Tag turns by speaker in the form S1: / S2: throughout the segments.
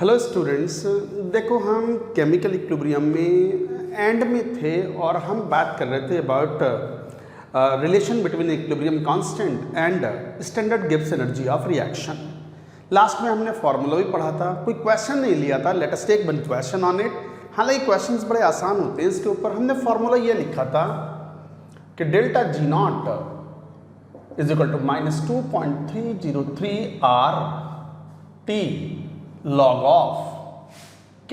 S1: Hello students, देखो हम chemical equilibrium में एंड में थे और हम बात कर रहे थे about relation between equilibrium constant and standard Gibbs energy of reaction. Last में हमने फॉर्मूला भी पढ़ा था, कोई क्वेश्चन नहीं लिया था। Let us take one question on it. हालांकि क्वेश्चंस बड़े आसान होते हैं इसके ऊपर। हमने फॉर्मूला ये लिखा था कि delta G not is equal to -2.303 R T log of K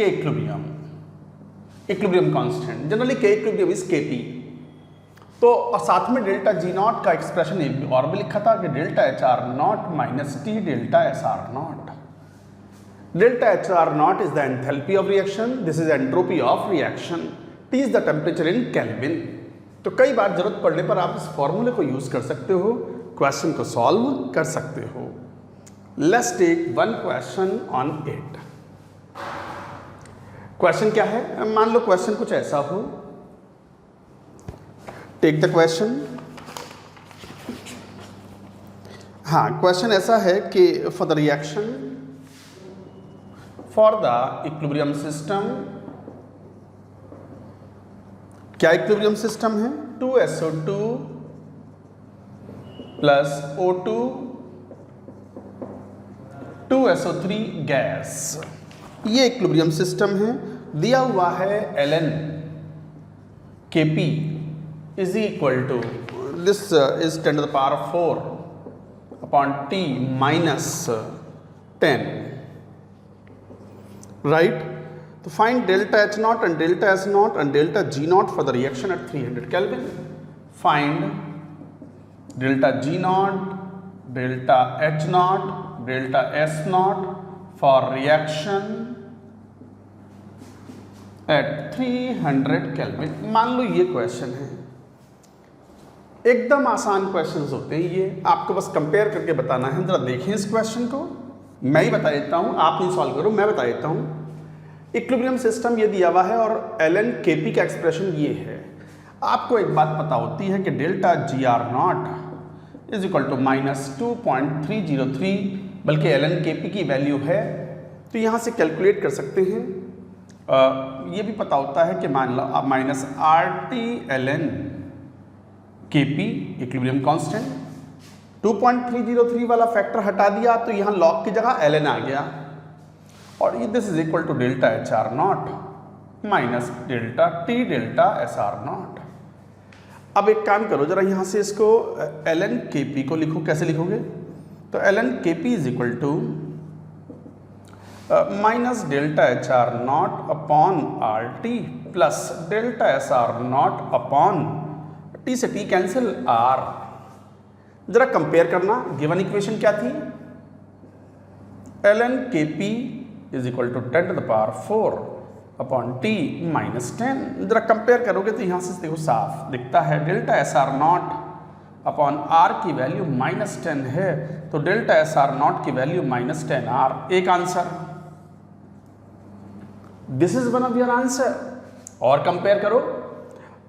S1: equilibrium constant, generally K equilibrium is Kp। तो और साथ में डेल्टा जी नॉट का एक्सप्रेशन एक और भी लिखा था कि delta H R not minus T delta S R not. Delta H R not is the enthalpy of reaction, this is entropy of reaction, T is the temperature in Kelvin. तो कई बार जरूरत पड़ने पर आप इस फॉर्मूले को यूज कर सकते हो, क्वेश्चन को सॉल्व कर सकते हो। Let's take one question on it। Question क्या है? मान लो क्वेश्चन कुछ ऐसा हो। Take the question. हाँ, क्वेश्चन ऐसा है कि for the reaction for the equilibrium system, क्या इक्विलिब्रियम सिस्टम है? 2SO2 plus O2 2SO3 gas, ये इक्विलिब्रियम सिस्टम है। दिया हुआ है ln Kp is equal to this is 10 to the power 4 upon T minus 10, right? तो find delta H naught and delta S not and delta G not for the reaction at 300 kelvin. Find delta G not, delta H not, delta S not for reaction at 300 kelvin. मान लो ये question है, एकदम आसान questions होते हैं ये, आपको बस कंपेयर करके बताना है। जरा देखें इस क्वेश्चन को, मैं ही बता देता हूं, आप नहीं सॉल्व करो, मैं बता देता हूं। इक्विलिब्रियम सिस्टम ये दिया हुआ है और ln Kp का एक्सप्रेशन ये है। आपको एक बात पता होती है कि delta G R not is equal to -2.303, बल्कि ln Kp की वैल्यू है तो यहाँ से कैलकुलेट कर सकते हैं। ये भी पता होता है कि मान लो minus RT ln Kp equilibrium constant, 2.303 वाला फैक्टर हटा दिया तो यहाँ लॉग की जगह ln आ गया और ये this is equal to delta H R not minus delta T delta S R not. अब एक काम करो, जरा यहाँ से इसको ln Kp को लिखो। कैसे लिखोगे? तो ln Kp is equal to minus delta H R not upon R T plus delta S R not upon T से टी कैंसिल आर। जरा कंपेयर करना, गिवन इक्वेशन क्या थी? ln Kp is equal to 10 to the power 4 upon T minus 10। जरा compare करोगे तो यहां से देखो साफ दिखता है, delta S R not upon R की वैल्यू -10 है तो डेल्टा एस आर नॉट की वैल्यू -10 आर। एक answer, this is one of your answer. और कंपेयर करो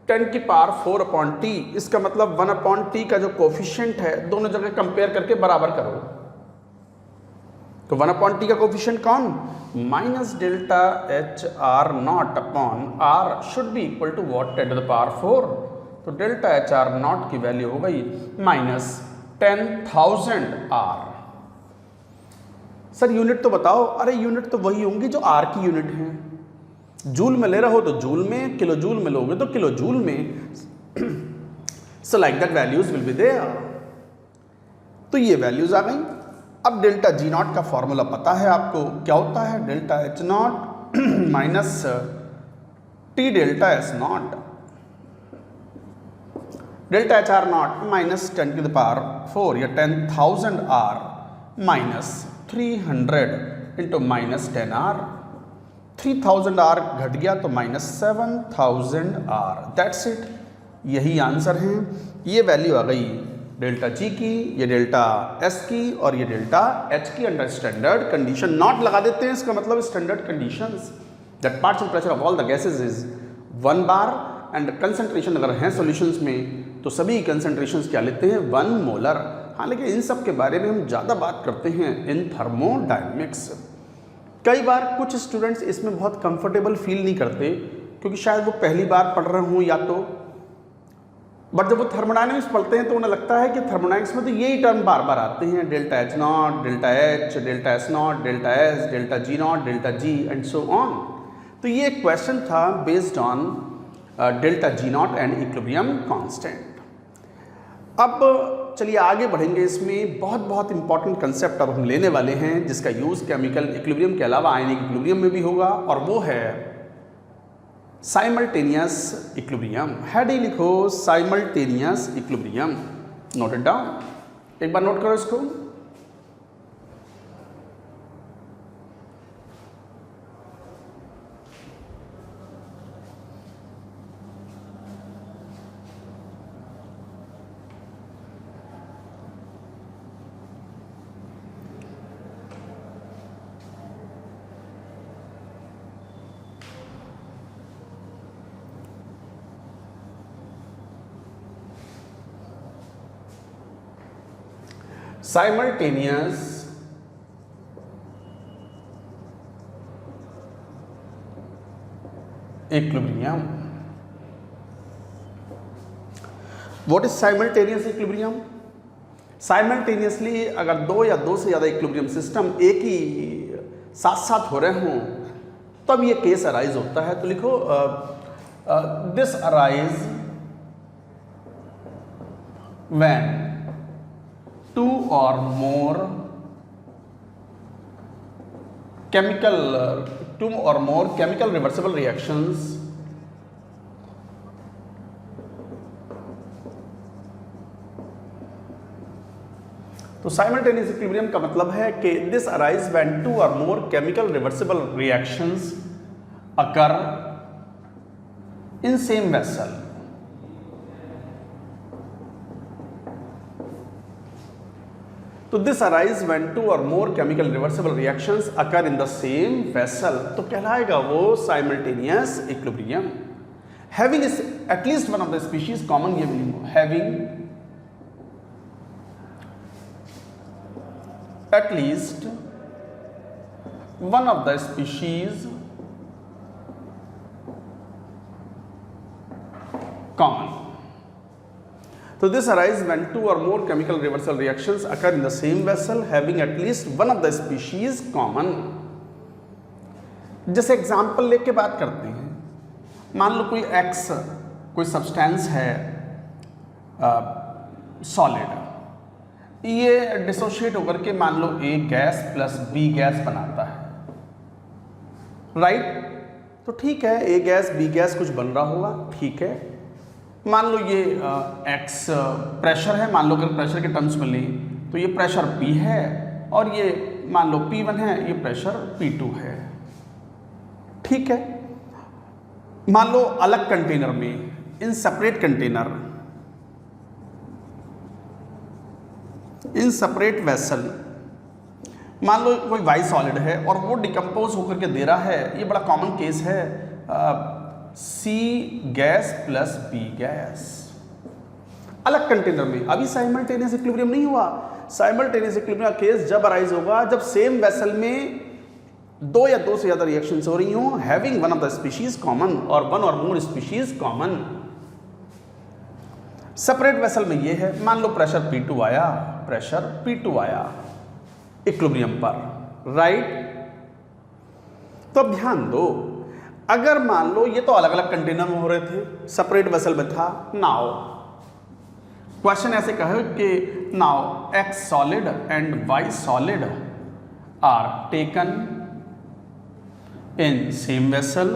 S1: 10 की पावर 4 अपॉन टी, इसका मतलब 1 अपॉन टी का जो कोफिशिएंट है दोनों जगह कंपेयर करके बराबर करो। तो 1 अपॉन टी का कोफिशिएंट कौन? Minus delta H R not upon R should be equal to what? 10 to the power 4। तो डेल्टा एच आर नॉट की वैल्यू हो गई -10,000 आर। सर यूनिट तो बताओ। अरे यूनिट तो वही होंगी जो आर की यूनिट है। जूल में ले रहे हो तो जूल में, किलो जूल में लोगे तो किलो जूल में। So like that values will be there. तो ये वैल्यूज आ गई। अब डेल्टा जी नॉट का फॉर्मूला पता है आपको, क्या होता है? Delta H not minus T delta S not, delta H R not minus 10 to the power 4 या 10,000 R minus 300 into -10 R. 3000 R घट गया तो -7000 आर। दैट्स इट, यही आंसर है। ये वैल्यू आ गई डेल्टा जी की, ये डेल्टा एस की और ये डेल्टा एच की अंडर स्टैंडर्ड कंडीशन। नॉट लगा देते हैं, इसका मतलब standard conditions that partial pressure of all the gases is 1 bar and concentration अगर हैं सॉल्यूशंस में तो सभी कंसंट्रेशंस क्या लेते हैं? 1 मोलर। हालांकि इन सब के बारे में हम ज़्यादा बात करते हैं इन थर्मोडायनेमिक्स। कई बार कुछ स्टूडेंट्स इसमें बहुत कंफर्टेबल फील नहीं करते क्योंकि शायद वो पहली बार पढ़ रहे हों या तो, बट जब वो थर्मोडायनेमिक्स पढ़ते हैं तो उन्हें लगता है कि थर्मोडायनेमिक्स में तो यही टर्म बार बार आते हैं, delta H not, delta H, delta S not, delta S, delta G not, delta G and so on. तो ये एक क्वेश्चन था based on delta G not and equilibrium constant. अब चलिए आगे बढ़ेंगे, इसमें बहुत बहुत इंपॉर्टेंट कंसेप्ट अब हम लेने वाले हैं जिसका यूज़ केमिकल इक्विलिब्रियम के अलावा आयनिक इक्विलिब्रियम में भी होगा, और वो है साइमल्टेनियस इक्विलिब्रियम। हेड ही लिखो simultaneous equilibrium, note it down, एक बार नोट करो इसको। Simultaneous equilibrium. What is simultaneous equilibrium? Simultaneously अगर दो या दो से ज़्यादा इक्विलिब्रियम सिस्टम एक ही साथ साथ हो रहे हों तब ये केस अराइज होता है। तो लिखो this arise when two or more chemical reversible reactions तो साइमल्टेनियस इक्विलिब्रियम का मतलब है कि दिस अराइज व्हेन टू और मोर केमिकल रिवर्सिबल रिएक्शंस अकर इन सेम वेसल। तो दिस अराइज व्हेन टू और more chemical reversible reactions occur in the same vessel, तो कहलाएगा वो simultaneous equilibrium. Having at least one of the species common, ये भी having at least one of the species common. So this arises when two or more chemical reversal reactions occur in the same vessel having at least one of the species common। जैसे example लेके बात करते हैं, मान लो कोई X कोई substance है solid, ये डिसोशिएट होकर के मान लो A gas plus B gas बनाता है, राइट? तो ठीक है, A गैस B गैस कुछ बन रहा होगा, ठीक है। मान लो ये X प्रेशर है, मान लो अगर प्रेशर के टर्म्स में लें तो ये प्रेशर P है और ये मान लो P1 है, ये प्रेशर P2 है, ठीक है। मान लो अलग कंटेनर में, in separate container, in separate vessel, मान लो कोई वाई सॉलिड है और वो डिकम्पोज होकर के दे रहा है, ये बड़ा कॉमन केस है, C gas plus B gas अलग कंटेनर में। अभी साइमल्टेनियस इक्विलिब्रियम नहीं हुआ। साइमल्टेनियस इक्विलिब्रियम का केस जब अराइज होगा जब सेम वेसल में दो या दो से ज़्यादा रिएक्शंस हो रही हों having one of the species common और वन और more species common. Separate vessel में ये है, मान लो प्रेशर P2 आया, प्रेशर P2 आया इक्विलिब्रियम पर, राइट? तो अब ध्यान दो, अगर मान लो ये तो अलग अलग कंटेनर में हो रहे थे, सेपरेट वेसल में था, नाउ क्वेश्चन ऐसे कहे कि now X solid and Y solid are taken in same vessel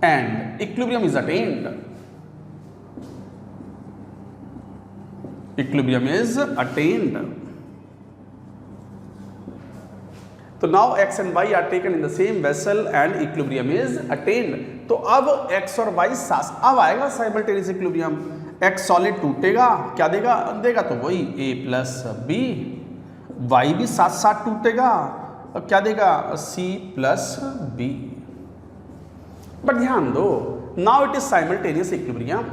S1: and equilibrium is attained. Equilibrium is attained. तो now X and Y are taken in the same vessel and equilibrium is attained. तो अब X और Y साथ, अब आएगा simultaneous equilibrium. X solid टूटेगा, क्या देगा? देगा तो वही A प्लस B। Y भी साथ साथ टूटेगा, अब क्या देगा? C plus B। बट ध्यान दो, now it is simultaneous equilibrium,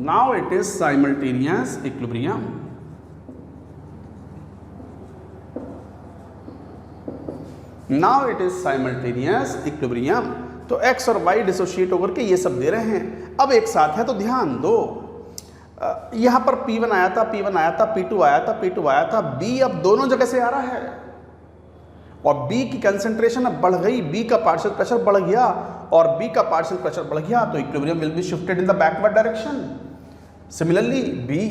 S1: now it is simultaneous equilibrium. Now it is simultaneous equilibrium. तो x और y डिसोशिएट होकर के ये सब दे रहे हैं, अब एक साथ है तो ध्यान दो। यहाँ पर P1 आया था, P1 आया था, P2 आया था, P2 आया था, B अब दोनों जगह से आ रहा है और B की कंसंट्रेशन अब बढ़ गई, B का पार्शियल प्रेशर बढ़ गया और B का पार्शियल प्रेशर बढ़ गया, तो equilibrium will be shifted in the backward direction. Similarly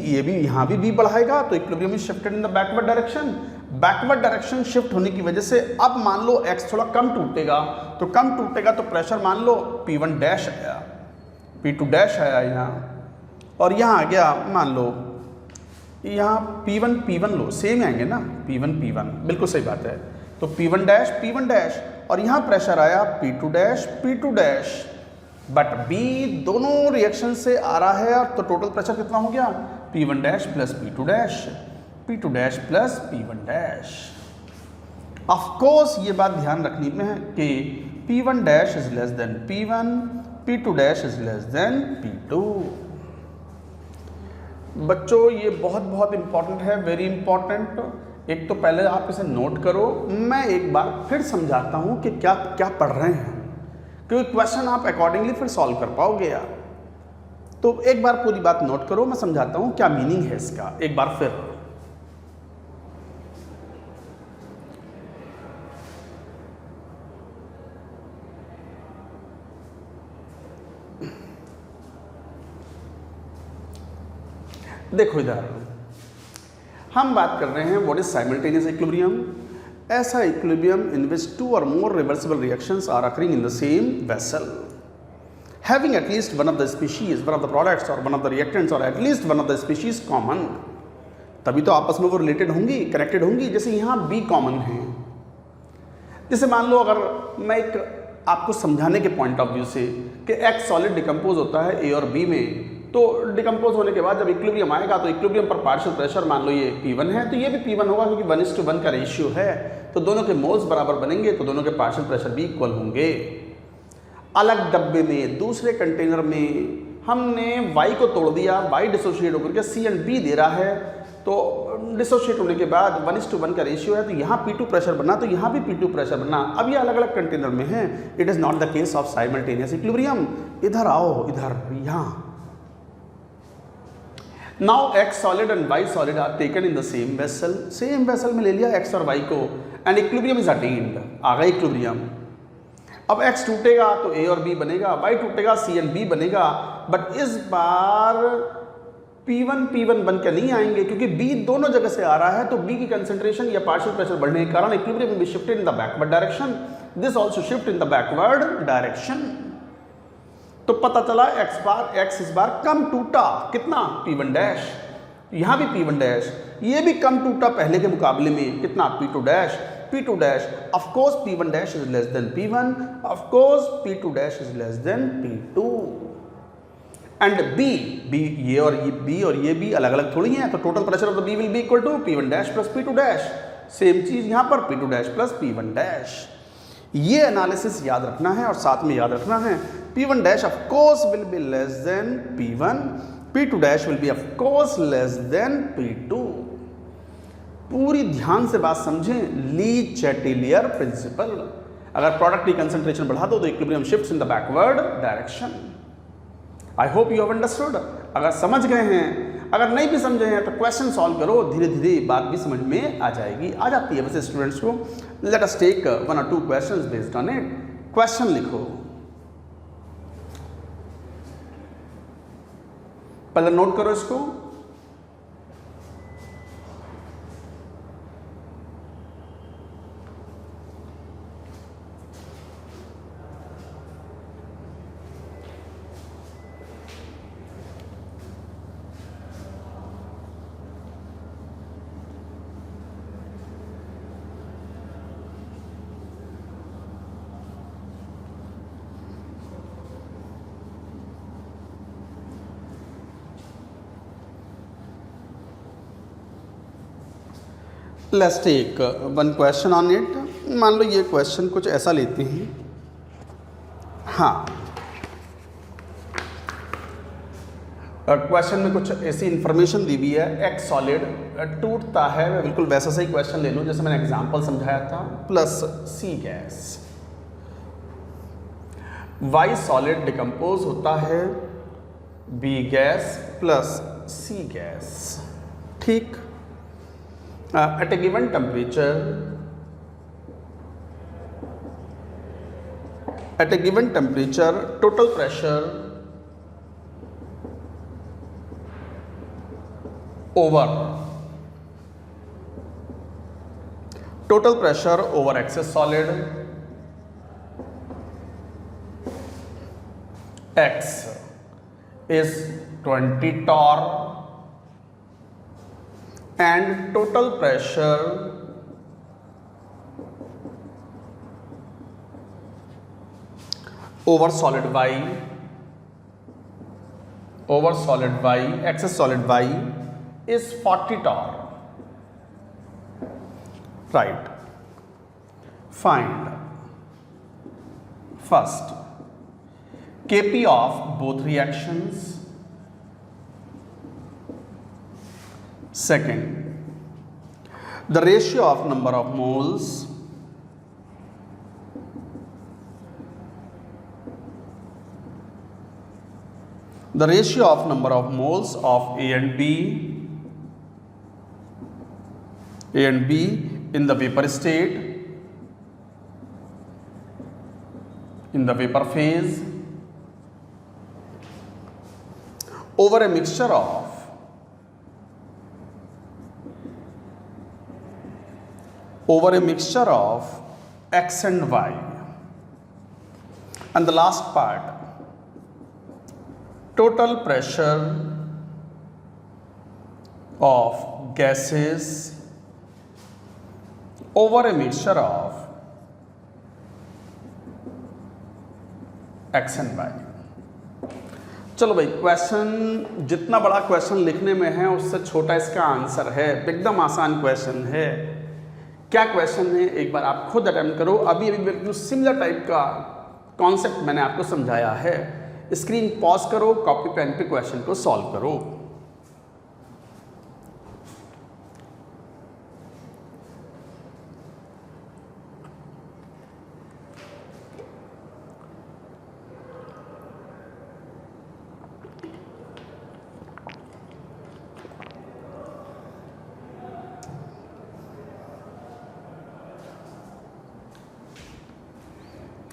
S1: ये भी यहाँ भी B बढ़ाएगा तो equilibrium is shifted in the backward direction. Backward direction shift होने की वजह से अब मान लो x थोड़ा कम टूटेगा, तो कम टूटेगा तो प्रेशर मान लो P1 डैश आया, P2 डैश आया यहाँ, और यहाँ आ गया मान लो यहाँ P1 लो, सेम आएंगे ना, P1 बिल्कुल सही बात है। तो P1 डैश और यहाँ प्रेशर आया P2 डैश, बट B दोनों रिएक्शन से आ रहा है तो टोटल प्रेशर कितना हो गया, P1 dash plus P2 dash plus P1 dash. Of course ये बात ध्यान रखनी में है कि P1 dash is less then P1, P2 dash is less then P2। बच्चों ये बहुत इंपॉर्टेंट है, वेरी इंपॉर्टेंट। एक तो पहले आप इसे नोट करो, मैं एक बार फिर समझाता हूँ कि क्या क्या पढ़ रहे हैं, क्योंकि क्वेश्चन आप अकॉर्डिंगली फिर सॉल्व कर पाओगे यार। तो एक बार पूरी बात नोट करो, मैं समझाता हूँ क्या मीनिंग है इसका एक बार फिर। देखो इधर हम बात कर रहे हैं व्हाट इज साइमल्टेनियस इक्विलिब्रियम। ऐसा इक्विलिब्रियम इन विच टू और more reversible reactions are occurring in the same vessel, having at least one of the species, one of the products और वन ऑफ द रिएक्टेंट्स और at least one of the species common. तभी तो आपस में वो related होंगी, connected होंगी। जैसे यहाँ B कॉमन है, जैसे मान लो अगर मैं एक आपको समझाने के पॉइंट ऑफ व्यू से कि X सॉलिड डिकम्पोज होता है A और B में, तो डिकम्पोज होने के बाद जब इक्विलिब्रियम आएगा तो इक्विलिब्रियम पर पार्शियल प्रेशर मान लो ये P1 है, तो ये भी P1 होगा क्योंकि 1:1 का रेशियो है, तो दोनों के मोल्स बराबर बनेंगे, तो दोनों के पार्शियल प्रेशर भी इक्वल होंगे। अलग डब्बे में दूसरे कंटेनर में हमने Y को तोड़ दिया, Y डिसोशिएट होकर के C एंड B दे रहा है, तो डिसोशिएट होने के बाद 1:1 का रेशियो है, तो यहाँ P2 प्रेशर बना, तो यहाँ भी P2 प्रेशर बना। अब ये अलग अलग कंटेनर में है, it is not the case of simultaneous equilibrium. इधर आओ, इधर यहाँ now X solid and Y solid are taken in the same vessel, same vessel में ले लिया X और Y को एंड इक्विलिब्रियम इज अटेन्ड, आ गया इक्विलिब्रियम। अब X टूटेगा तो A और B बनेगा, Y टूटेगा C एंड B बनेगा, बट इस बार P1 बन के नहीं आएंगे क्योंकि B दोनों जगह से आ रहा है, तो B की कंसंट्रेशन या पार्शियल प्रेशर बढ़ने के कारण equilibrium will be shifted in the backward direction, this also shift in the backward direction. तो पता चला X इस बार कम टूटा, कितना P1 डैश, यहाँ भी P1 डैश, ये भी कम टूटा पहले के मुकाबले में, कितना P2 dash. Of course P1 dash is less then P1, of course P2 dash is less then P2 and B ये और ये B अलग अलग थोड़ी हैं, तो total pressure of the B will be equal to P1 dash plus P2 dash, same चीज यहाँ पर P2 dash plus P1 dash. ये एनालिसिस याद रखना है और साथ में याद रखना है P1 dash of course will be less than P1, P2 dash will be of course less than P2। पूरी ध्यान से बात समझें, ली चैटिलियर प्रिंसिपल। अगर प्रोडक्ट की कंसंट्रेशन बढ़ा दो तो equilibrium shifts in the backward direction. I hope you have understood. अगर समझ गए हैं, अगर नहीं भी समझे हैं तो क्वेश्चन सॉल्व करो, धीरे धीरे बात भी समझ में आ जाएगी, आ जाती है वैसे स्टूडेंट्स को। Let us take 1 or 2 questions based on it. Question लिखो, पहले नोट करो इसको। Let's take 1 question on it. मान लो ये क्वेश्चन कुछ ऐसा लेते हैं, हाँ क्वेश्चन में कुछ ऐसी इंफॉर्मेशन दी हुई है, एक्स सॉलिड टूटता है, मैं बिल्कुल वैसा सही क्वेश्चन ले लूँ जैसे मैंने एग्जांपल समझाया था, plus C gas. Y solid decompose होता है, B gas plus C gas. ठीक। At a given temperature total pressure over excess solid X is 20 torr and total pressure over solid Y, excess solid Y is 40 torr. Right. Find first Kp of both reactions. Second, the ratio of number of moles. The ratio of number of moles of A and B in the vapor state, in the vapor phase, over a mixture of X and Y. And the last part, total pressure of gases over a mixture of X and Y। चलो भाई, question जितना बड़ा question लिखने में है उससे छोटा इसका आंसर है, एकदम आसान क्वेश्चन है। क्या क्वेश्चन है एक बार आप खुद अटेम्प्ट करो। अभी बिल्कुल सिमिलर टाइप का कॉन्सेप्ट मैंने आपको समझाया है। स्क्रीन पॉज करो, कॉपी पेन पे क्वेश्चन को सॉल्व करो।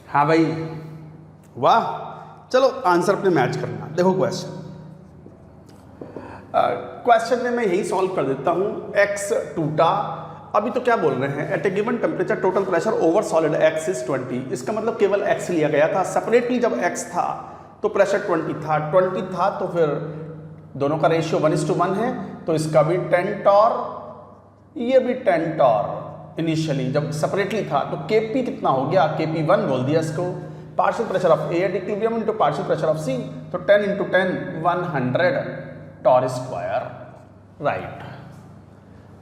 S1: हाँ भाई, वाह, चलो आंसर अपने मैच करना। देखो क्वेश्चन में मैं यही सॉल्व कर देता हूँ। एक्स टूटा, अभी तो क्या बोल रहे हैं, at a given temperature total pressure over solid X is 20। इसका मतलब केवल एक्स लिया गया था। सेपरेटली जब एक्स था तो प्रेशर 20 था तो फिर दोनों का रेशियो 1:1 है, तो इसका भी 10 टॉर, ये भी 10 टॉर। इनिशियली जब सेपरेटली था तो Kp कितना हो गया, Kp1 बोल दिया इसको। Partial pressure of A at equilibrium into partial pressure of C, तो 10 × 10 100 टॉर स्क्वायर। राइट।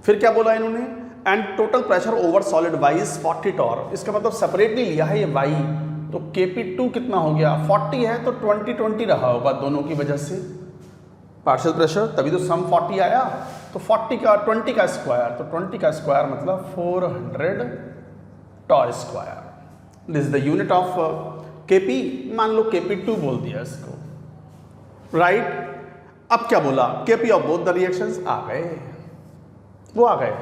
S1: फिर क्या बोला इन्होंने, and total pressure over solid Y is 40 torr. इसका मतलब सेपरेटली लिया है ये Y, तो Kp2 कितना हो गया, 40 है तो 20 रहा होगा दोनों की वजह से पार्शियल प्रेशर, तभी तो सम 40 आया। तो 20 का स्क्वायर, तो 20 का स्क्वायर मतलब 400 torr square. This is the unit of Kp। मान लो Kp2 बोल दिया इसको। राइट। अब क्या बोला, Kp of both the reactions आ गए, वो आ गए।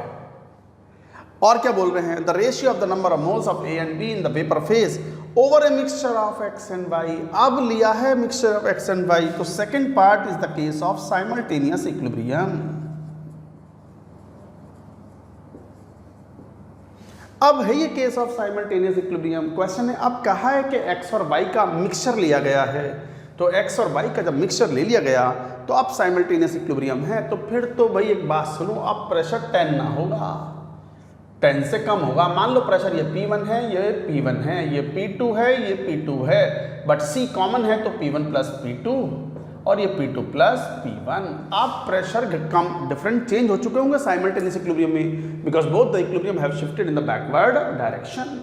S1: और क्या बोल रहे हैं, the ratio of the number of moles of A and B in the vapour phase over a mixture of X and Y। अब लिया है mixture of X and Y, तो second part is the case of simultaneous equilibrium. अब है ये case of simultaneous equilibrium. Question है, अब कहा है कि X और Y का मिक्सचर लिया गया है, तो X और Y का जब मिक्सचर ले लिया गया तो अब साइमल्टेनियस इक्विलिब्रियम है। तो फिर तो भाई एक बात सुनो, अब प्रेशर 10 ना होगा, 10 से कम होगा। मान लो प्रेशर ये P1 है, ये P1 है, ये P2 है, ये P2 है, बट C कॉमन है तो P1 प्लस P2 और ये P2 प्लस P1। अब प्रेशर कम डिफरेंट चेंज हो चुके होंगे साइमल्टेनियस इक्विलिब्रियम में, because both the equilibrium have shifted in the backward direction.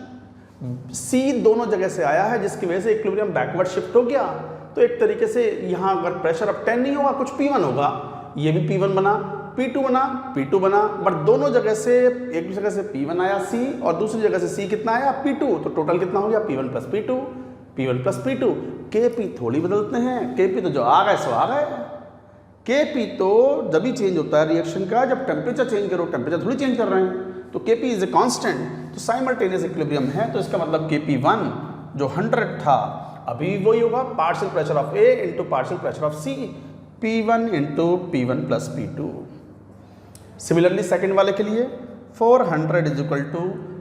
S1: C दोनों जगह से आया है जिसकी वजह से इक्विलिब्रियम बैकवर्ड शिफ्ट हो गया। तो तो एक तरीके से यहाँ अगर प्रेशर अब 10 नहीं होगा, कुछ P1 होगा, ये भी P1 बना, P2 बना, P2 बना, बट दोनों जगह से, एक जगह से P1 आया C और दूसरी जगह से C कितना आया P2, तो टोटल कितना हो गया P1 plus P2, P1 plus P2। Kp थोड़ी बदलते हैं, Kp तो जो आ गए सो आ गए। Kp तो जब भी चेंज होता है रिएक्शन का, जब टेम्परेचर चेंज करो, टेम्परेचर थोड़ी चेंज कर रहे हैं, तो Kp इज ए कांस्टेंट, तो साइमल्टेनियस इक्विलिब्रियम है, तो इसका मतलब Kp1 जो 100 था अभी वही होगा partial pressure of A into partial pressure of C, P1 into P1 plus P2। Similarly second वाले के लिए 400 is equal to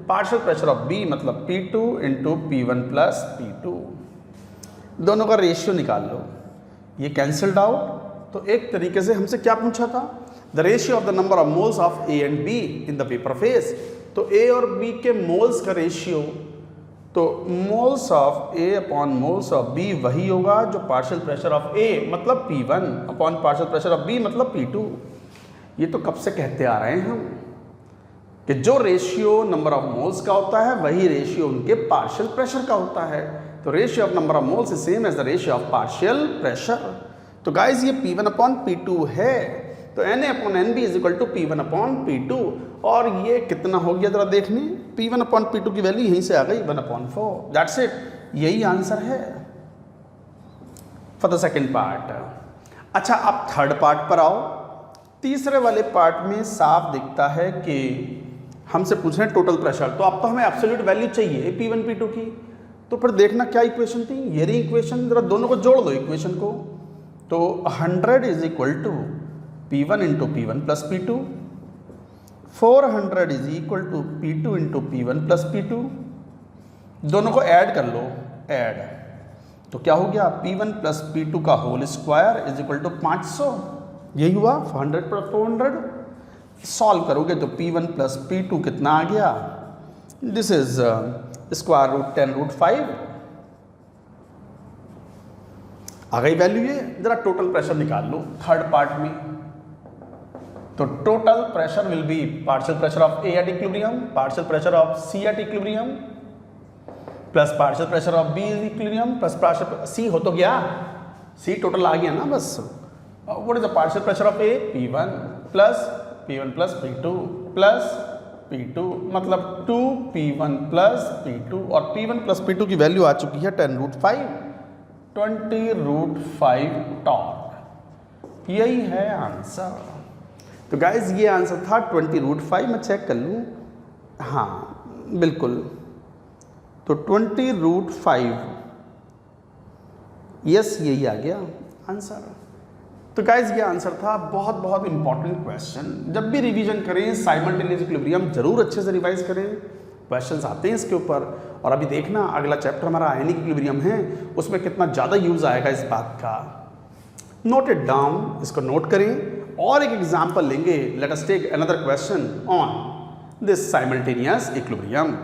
S1: partial pressure of B मतलब P2 into P1 plus P2। दोनों का रेशियो निकाल लो, ये कैंसल्ड आउट। तो एक तरीके से हमसे क्या पूछा था, the ratio of the number of moles of A and B in the vapour phase. तो A और B के मोल्स का रेशियो, तो moles of A upon moles of B वही होगा जो पार्शियल प्रेशर ऑफ A मतलब P1 upon partial pressure of B मतलब P2। ये तो कब से कहते आ रहे हैं हम कि जो रेशियो नंबर ऑफ मोल्स का होता है वही रेशियो उनके पार्शियल प्रेशर का होता है। तो ratio of number of moles is same as the ratio of partial pressure. तो गाइज ये P1 अपॉन P2 है, तो Na upon Nb is equal to P1 upon P2। और ये कितना हो गया जरा देखने, P1 अपॉन P2 की वैल्यू यहीं से आ गई 1/4। दैट्स इट, यही आंसर है फॉर द सेकेंड पार्ट। अच्छा अब थर्ड पार्ट पर आओ। तीसरे वाले पार्ट में साफ दिखता है कि हमसे पूछ रहे हैं टोटल प्रेशर, तो अब तो हमें एब्सोल्यूट वैल्यू चाहिए P1 P2 की। तो फिर देखना क्या इक्वेशन थी, ये रही इक्वेशन, जरा दोनों को जोड़ दो इक्वेशन को। तो 100 is equal to P1 into P1 plus P2, 400 is equal to P2 into P1 plus P2। दोनों को ऐड कर लो, ऐड, तो क्या हो गया P1 प्लस P2 का whole square is equal to 500। यही हुआ 100 प्लस 400। सॉल्व करोगे तो P1 प्लस P2 कितना आ गया, this is square root 10 root 5 आ गई वैल्यू ये। जरा टोटल प्रेशर निकाल लो थर्ड पार्ट में। तो total pressure will be partial pressure of A at equilibrium, partial pressure of C at equilibrium plus partial pressure of B equilibrium plus partial C हो तो गया, C टोटल आ गया ना बस। What is the partial pressure of A, P1 plus P2 plus P2 मतलब 2P1 plus P2, और P1 plus P2 की value आ चुकी है 10 रूट 5, 20 रूट 5 टॉर्क। यही है आंसर। तो गाइज ये आंसर था 20 रूट 5। मैं चेक कर लूँ, हाँ बिल्कुल, तो 20 रूट 5, यस यही आ गया आंसर। तो गाइज ये आंसर था। बहुत बहुत इंपॉर्टेंट क्वेश्चन, जब भी रिवीजन करें साइमल्टेनियस इक्विलिब्रियम जरूर अच्छे से रिवाइज करें, क्वेश्चंस आते हैं इसके ऊपर। और अभी देखना अगला चैप्टर हमारा आयनिक इक्विलिब्रियम है, उसमें कितना ज़्यादा यूज़ आएगा इस बात का। नोट इट डाउन, इसको नोट करें और एक एग्जाम्पल लेंगे। Let us take another question on this simultaneous equilibrium.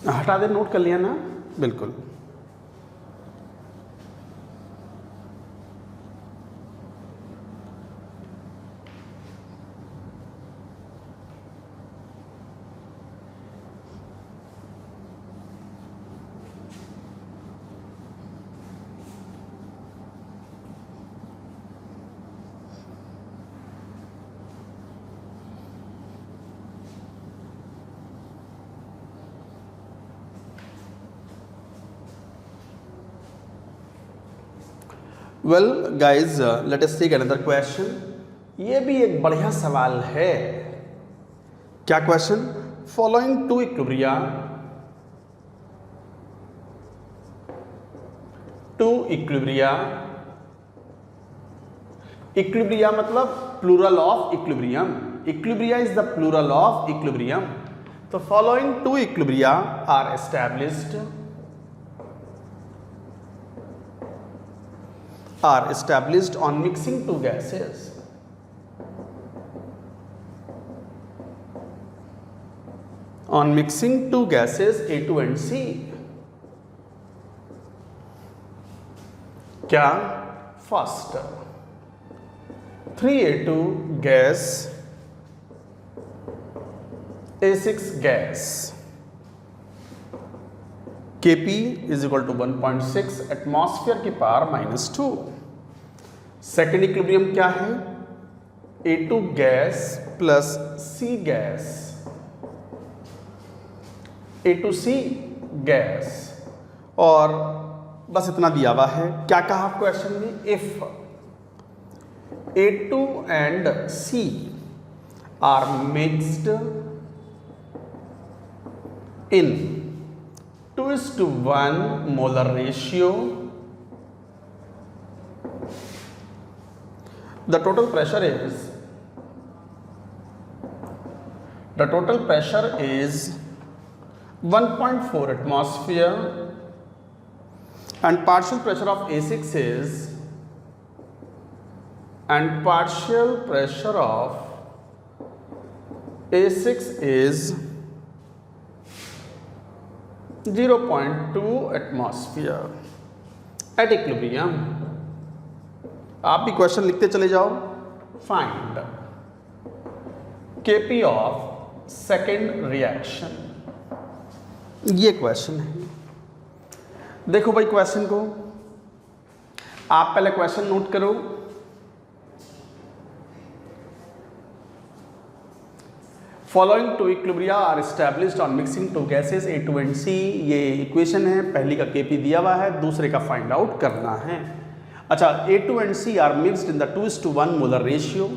S1: हटा दे, नोट कर लिया ना, बिल्कुल। Well guys let us take another question. ये भी एक बढ़िया सवाल है। क्या question, following two equilibria, equilibria मतलब plural of equilibrium, equilibria is the plural of equilibrium. तो following two equilibria are established on mixing two gases. A2 and C. क्या? First 3A2 gas, A6 gas, Kp is equal to 1.6 atmosphere की power -2। Second equilibrium क्या है? A2 gas plus C gas, A2C gas, और बस इतना दिया हुआ है। क्या कहा क्वेश्चन में? If A2 and C are mixed in 2:1 molar ratio, the total pressure is 1.4 atmosphere and partial pressure of A6 is 0.2 atmosphere at equilibrium। आप भी क्वेश्चन लिखते चले जाओ। Find Kp of second reaction, ये क्वेश्चन है। देखो भाई क्वेश्चन को, आप पहले क्वेश्चन नोट करो। Following two equilibria are established on mixing two gases A2 and C। ये इक्वेशन है, पहली का Kp दिया हुआ है, दूसरे का फाइंड आउट करना है। अच्छा, A2 and C are mixed in the 2:1 molar ratio,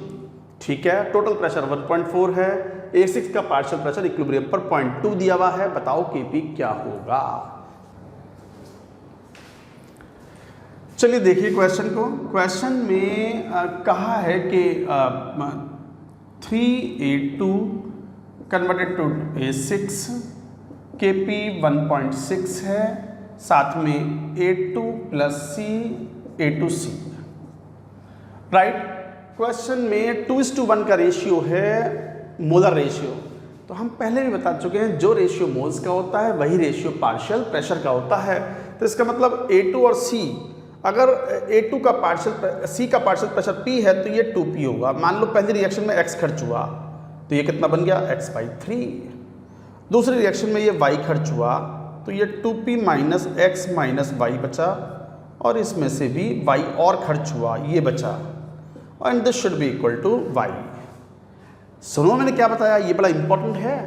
S1: ठीक है। टोटल प्रेशर 1.4 है, A6 का पार्शियल प्रेशर इक्विलिब्रियम पर 0.2 दिया हुआ है। बताओ Kp क्या होगा। चलिए देखिए क्वेश्चन को। क्वेश्चन में कहा है कि 3A2 converted to A6, Kp 1.6 है, साथ में A2 plus C A2C, right. Question में 2:1 का रेशियो है, मोलर रेशियो। तो हम पहले भी बता चुके हैं, जो रेशियो मोल्स का होता है वही रेशियो पार्शियल प्रेशर का होता है। तो इसका मतलब A2 और C, अगर A2 का पार्शियल C का पार्शियल प्रेशर P है तो ये 2P होगा। मान लो पहली रिएक्शन में X खर्च हुआ तो ये कितना बन गया? X/3। दूसरी रिएक्शन में ये Y खर्च हुआ तो ये 2P minus X minus Y बचा, और इसमें से भी Y और खर्च हुआ, ये बचा, and this should be equal to Y। सुनो मैंने क्या बताया, ये बड़ा इंपॉर्टेंट है।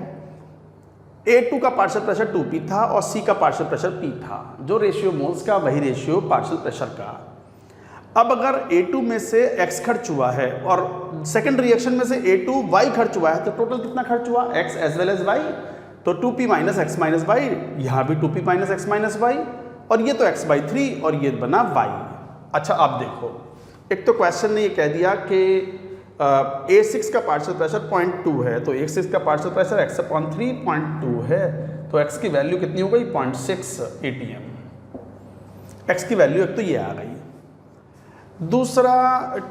S1: A2 का पार्शियल प्रेशर 2P था और C का पार्शियल प्रेशर P था। जो रेशियो मोल्स का वही रेशियो पार्शियल प्रेशर का। अब अगर A2 में से X खर्च हुआ है और सेकंड रिएक्शन में से A2 Y खर्च हुआ है, तो टोटल कितना खर्च हुआ? X as well as Y। तो 2P minus X minus Y, यहाँ भी 2P minus X minus Y, और ये तो X/3 और ये बना Y। अच्छा अब देखो, एक तो क्वेश्चन ने ये कह दिया कि A6 का पार्शियल प्रेशर 0.2 है, तो A6 का पार्शियल प्रेशर X/3 0.2 है, तो X की वैल्यू कितनी हो गई? 0.6 ATM। X की वैल्यू एक तो ये आ गई। दूसरा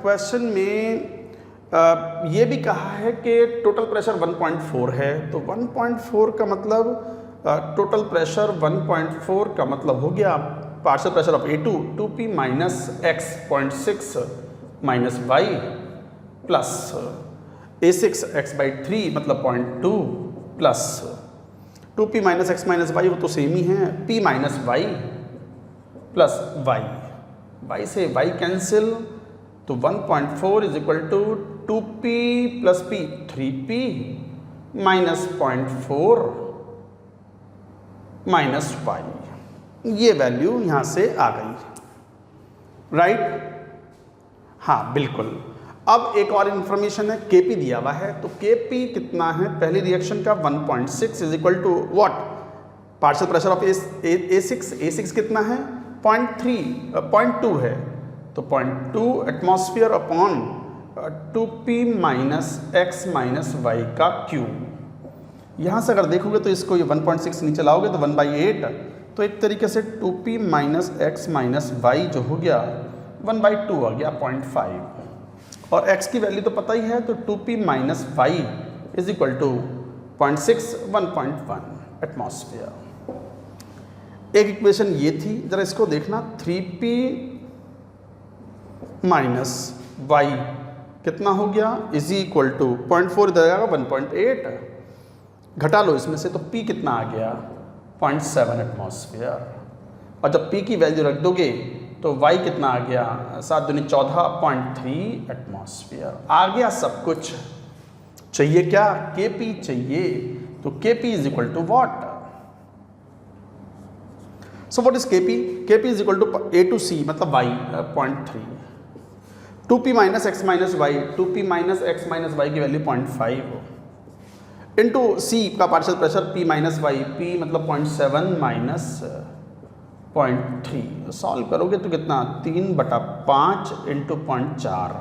S1: क्वेश्चन में ये भी कहा है कि टोटल प्रेशर 1.4 है, तो 1.4 का मतलब टोटल प्रेशर 1.4 का मतलब हो गया partial pressure of A2 2P minus X 0.6 minus Y plus A6 X/3 मतलब 0.2 plus 2P minus X minus Y, वो तो सेम ही है, P minus Y plus Y से Y कैंसिल, तो 1.4 is equal to 2P plus P 3P minus 0.4 minus Y। ये value यहाँ से आ गई, राइट। हाँ बिल्कुल। अब एक और इन्फॉर्मेशन है, Kp दिया हुआ है, तो Kp कितना है पहली रिएक्शन का? 1.6 is equal to what? Partial pressure of A6 कितना है? 0.2 है, तो 0.2 atmosphere upon 2P minus X minus Y का क्यूब। यहाँ से अगर देखोगे तो इसको ये 1.6 नीचे लाओगे तो 1/8, तो एक तरीके से 2P minus X minus Y जो हो गया 1/2 आ गया 0.5, और X की वैल्यू तो पता ही है, तो 2P minus Y is equal to 0.6 1.1 atmosphere. एक इक्वेशन ये थी, जरा इसको देखना, 3P माइनस वाई कितना हो गया इज इक्वल टू 0.4 इधर आएगा 1.8, घटा लो इसमें से तो P कितना आ गया 0.7 एटमॉस्फेयर, और जब P की वैल्यू रख दोगे तो Y कितना आ गया 7 दूनी 14.3 एटमॉस्फेयर। आ गया सब कुछ। चाहिए क्या Kp चाहिए, तो Kp is equal to what, so what is Kp, Kp is equal to A to C मतलब Y 0.3, 2p minus X minus Y, 2p minus X minus Y की वैल्यू 0.5 इंटू C का partial pressure P minus Y, P मतलब 0.7 minus 0.3, solve करोगे तो कितना 3/5 into 0.4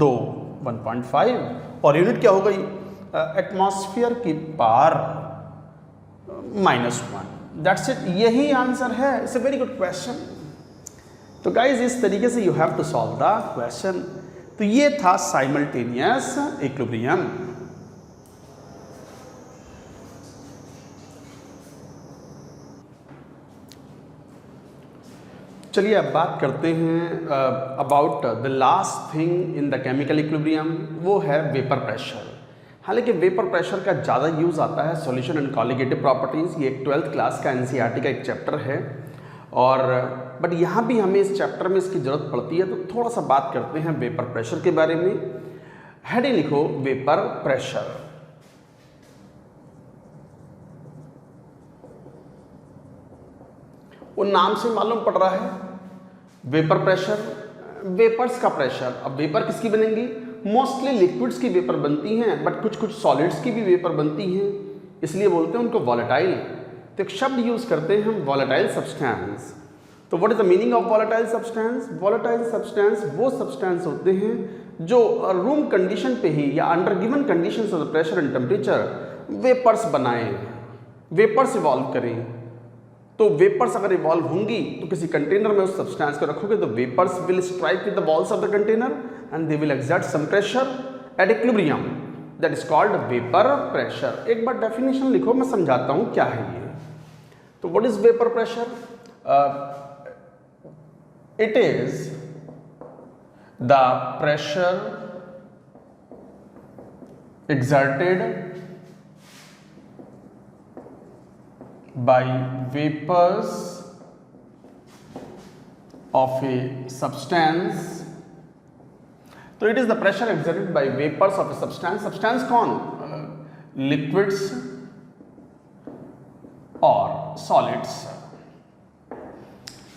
S1: 2 1.5, और unit क्या हो गई एटमॉस्फेयर की पावर -1। दैट्स इट, यही आंसर है। It's a very good question. तो गाइज इस तरीके से you have to solve the question. तो ये था साइमल्टेनियस इक्विलिब्रियम। चलिए अब बात करते हैं about the last thing in the chemical equilibrium, वो है वेपर प्रेशर। हालांकि वेपर प्रेशर का ज़्यादा यूज़ आता है सॉल्यूशन एंड कॉलिगेटिव प्रॉपर्टीज़, ये एक 12th क्लास का एनसीईआरटी का एक चैप्टर है, और बट यहाँ भी हमें इस चैप्टर में इसकी ज़रूरत पड़ती है। तो थोड़ा सा बात करते हैं वेपर प्रेशर के बारे में। हेडिंग लिखो वेपर प्रेशर। वो नाम से मालूम पड़ रहा है वेपर प्रेशर, वेपर्स का प्रेशर। अब वेपर किसकी बनेंगी, मोस्टली लिक्विड्स की वेपर बनती हैं, बट कुछ कुछ सॉलिड्स की भी वेपर बनती हैं, इसलिए बोलते हैं उनको वॉलेटाइल। तो एक शब्द यूज़ करते हैं हम वॉलेटाइल सब्सटेंस। तो what is the meaning of volatile substance? Volatile substance वो सब्सटेंस होते हैं जो रूम कंडीशन पे ही या under given conditions of the pressure and temperature vapours बनाएं, वेपर्स इवॉल्व करें। तो वेपर्स अगर इवॉल्व होंगी तो किसी कंटेनर में उस सब्सटेंस को रखोगे तो vapours will strike with the walls of the container and they will exert some pressure at equilibrium, that is called vapour pressure. एक बार डेफिनेशन लिखो, मैं समझाता हूँ क्या है ये। तो what is vapour pressure? It is the pressure exerted by vapors of a substance. तो it is the pressure exerted by vapors of a substance. Substance कौन? Liquids और solids।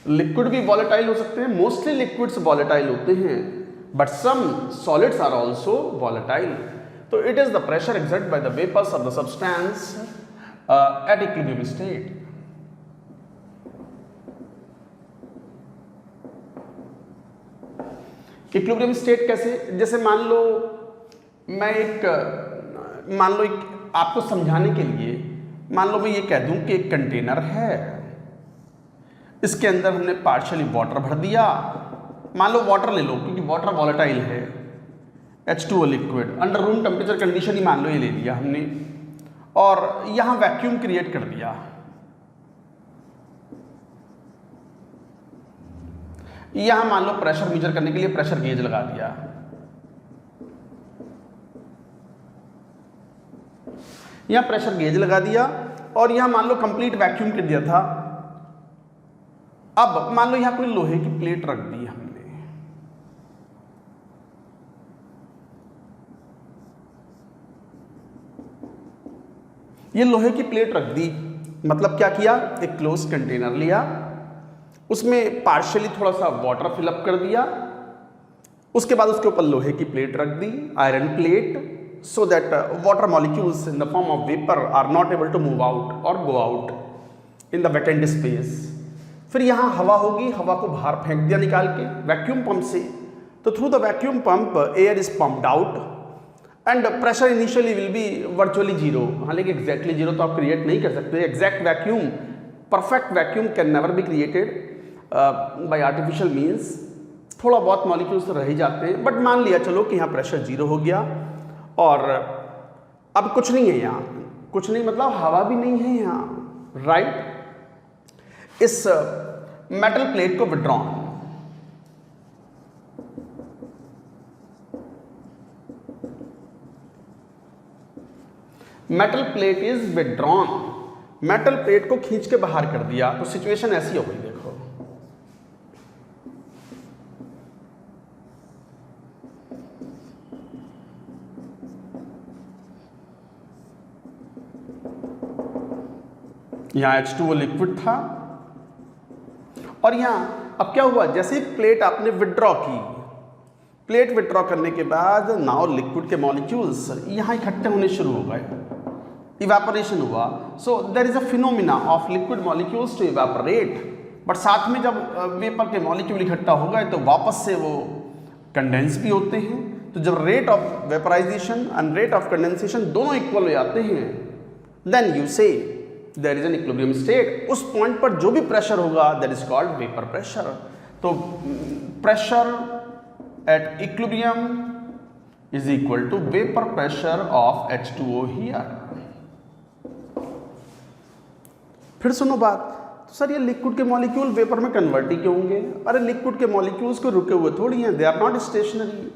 S1: लिक्विड भी वॉलेटाइल हो सकते हैं, मोस्टली लिक्विड्स वॉलेटाइल होते हैं, but some solids are also volatile. तो it is the pressure exerted by the vapours of the substance at equilibrium state. Equilibrium state कैसे? जैसे मान लो आपको समझाने के लिए मान लो मैं ये कह दूं कि एक कंटेनर है, इसके अंदर हमने पार्शियली वाटर भर दिया। मान लो वाटर ले लो क्योंकि वाटर वॉलेटाइल है, H2O liquid, under room temperature condition ही मान लो ये ले लिया हमने, और यहां वैक्यूम क्रिएट कर दिया। यहां मान लो प्रेशर मेजर करने के लिए प्रेशर गेज लगा दिया। यहां प्रेशर गेज लगा दिया और यहां मान लो कंप्लीट वैक्यूम कर दिया था। अब मान लो यहां कोई लोहे की प्लेट रख दी हमने, ये लोहे की प्लेट रख दी, मतलब क्या किया, एक क्लोज कंटेनर लिया, उसमें पार्शियली थोड़ा सा वाटर फिलअप कर दिया, उसके बाद उसके ऊपर लोहे की प्लेट रख दी, iron plate, so that water molecules in the form of vapour are not able to move out और go out in the vacant space. फिर यहाँ हवा होगी, हवा को बाहर फेंक दिया निकाल के वैक्यूम पंप से, तो through the vacuum pump air is pumped out and pressure initially will be virtually zero. हालांकि एग्जैक्टली जीरो तो आप क्रिएट नहीं कर सकते, exact vacuum, perfect vacuum can never be created by artificial means, थोड़ा बहुत मॉलिक्यूल्स रह ही जाते हैं, बट मान लिया चलो कि यहाँ प्रेशर जीरो हो गया और अब कुछ नहीं है यहाँ, कुछ नहीं मतलब हवा भी नहीं है यहाँ, राइट। इस मेटल प्लेट को withdrawn, metal plate is withdrawn, metal plate को खींच के बाहर कर दिया, तो सिचुएशन ऐसी हो गई। देखो यहां H2O लिक्विड था और यहां अब क्या हुआ, जैसे ही प्लेट आपने विड्रॉ की, प्लेट विड्रॉ करने के बाद नाउ लिक्विड के मॉलिक्यूल्स यहां इकट्ठे होने शुरू हो गए, इवेपोरेशन हुआ। So there is a phenomena of liquid molecules to evaporate, but साथ में जब वेपर के मॉलिक्यूल इकट्ठा हो गए तो वापस से वो कंडेंस भी होते हैं। तो जब rate of vaporisation and rate of condensation दोनों इक्वल हो जाते हैं, then you say there is an equilibrium state. उस पॉइंट पर जो भी प्रेशर होगा that is called vapour pressure. तो pressure at equilibrium is equal to vapour pressure of H2O here. फिर सुनो बात, तो सर ये लिक्विड के मॉलिक्यूल वेपर में कन्वर्ट ही क्यों होंगे? अरे लिक्विड के मॉलिक्यूल्स को रुके हुए थोड़ी हैं, they are not stationary.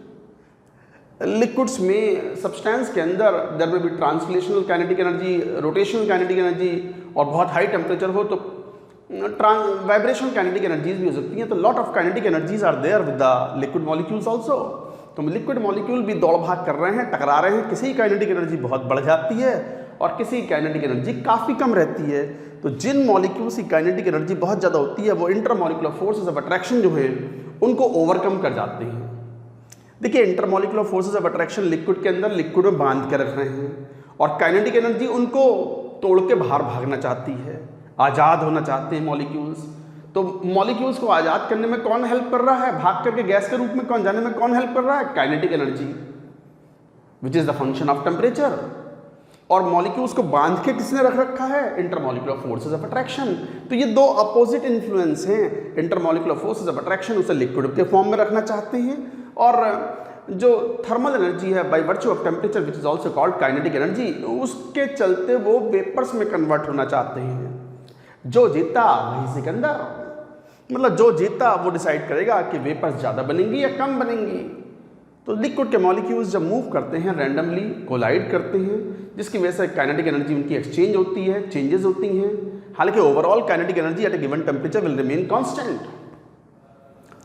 S1: Liquids में सब्सटेंस के अंदर देयर में भी translational kinetic energy, rotational kinetic energy, और बहुत हाई टेम्परेचर हो तो वाइब्रेशनल काइनेटिक एनर्जीज भी हो सकती हैं। तो lot of kinetic energies are there with the liquid molecules also. तो लिक्विड मॉलिक्यूल भी दौड़ भाग कर रहे हैं, टकरा रहे हैं, किसी काइनेटिक एनर्जी बहुत बढ़ जाती है और किसी काइनेटिक एनर्जी काफ़ी कम रहती है। तो जिन मॉलिक्यूल्स की काइनेटिक एनर्जी बहुत ज़्यादा होती है वो इंटरमॉलिक्यूलर फोर्सेस ऑफ अट्रैक्शन जो है उनको ओवरकम कर जाते हैं। देखिए intermolecular forces of attraction liquid के अंदर लिक्विड में बांध के रख रहे हैं और काइनेटिक एनर्जी उनको तोड़ के बाहर भागना चाहती है, आज़ाद होना चाहते हैं मॉलिक्यूल्स। तो मॉलिक्यूल्स को आज़ाद करने में कौन हेल्प कर रहा है? भाग करके गैस के रूप में कौन जाने में कौन हेल्प कर रहा है? Kinetic energy, which is the function of temperature. और मॉलिक्यूल्स को बांध के किसने रख रखा है? Intermolecular forces of attraction. तो ये दो अपोजिट इन्फ्लुएंस हैं। इंटरमॉलिक्यूलर फोर्सेस ऑफ अट्रैक्शन उसे लिक्विड के फॉर्म में रखना चाहते हैं, और जो थर्मल एनर्जी है by virtue of temperature which is also called kinetic energy, उसके चलते वो वेपर्स में कन्वर्ट होना चाहते हैं। जो जीता वही सिकंदर, मतलब जो जीता वो डिसाइड करेगा कि वेपर्स ज़्यादा बनेंगी या कम बनेंगी। तो लिक्विड के मॉलिक्यूल्स जब मूव करते हैं रैंडमली कोलाइड करते हैं, जिसकी वजह से काइनेटिक एनर्जी उनकी एक्सचेंज होती है, चेंजेस होती हैं। हालांकि overall kinetic energy at a given temperature will remain constant.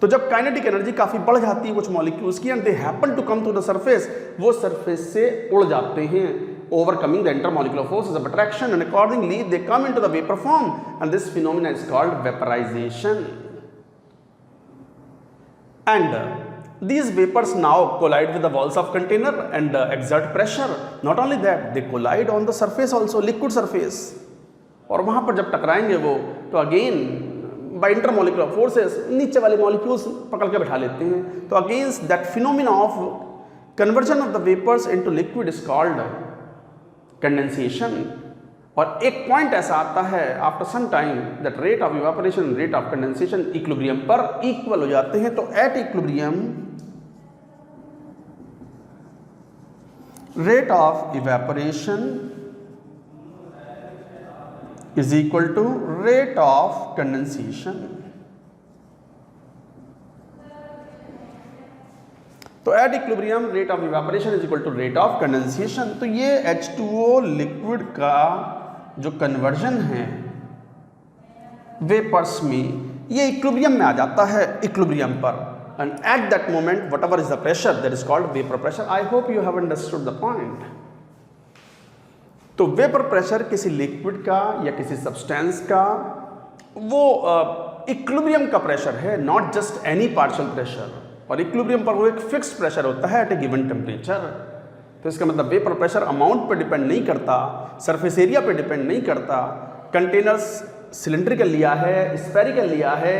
S1: तो जब काइनेटिक एनर्जी काफ़ी बढ़ जाती है कुछ मॉलिक्यूल्स की and they happen to come to the surface, वो सरफेस से उड़ जाते हैं, overcoming the intermolecular forces of attraction, and accordingly they come into the vapor form, and this phenomena is called vaporization. And these vapors now collide with the walls of container and exert pressure. Not only that, they collide on the surface also, liquid surface. और वहाँ पर जब टकराएंगे वो, तो again by intermolecular forces नीचे वाले molecules पकड़ के बैठा लेते हैं। तो against that phenomena of conversion of the vapors into liquid is called condensation. और एक पॉइंट ऐसा आता है after some time that rate of evaporation rate of condensation equilibrium पर इक्वल हो जाते हैं। तो at equilibrium rate of evaporation is equal to rate of condensation. तो at equilibrium rate of evaporation is equal to rate of condensation. तो ये H2O liquid का जो कन्वर्जन है वेपर्स में, ये इक्विलिब्रियम में आ जाता है, इक्विलिब्रियम पर, and at that moment what ever is the pressure that is called vapour pressure. I hope you have understood the point. तो वेपर प्रेशर किसी लिक्विड का या किसी सब्सटेंस का वो इक्विलिब्रियम का प्रेशर है, not just any partial pressure. और इक्विलिब्रियम पर वो एक फिक्स्ड प्रेशर होता है एट ए गिवन टेम्परेचर। तो इसका मतलब वेपर प्रेशर अमाउंट पर डिपेंड नहीं करता, सरफेस एरिया पे डिपेंड नहीं करता, कंटेनर्स सिलेंड्रिकल लिया है, स्फेरिकल लिया है,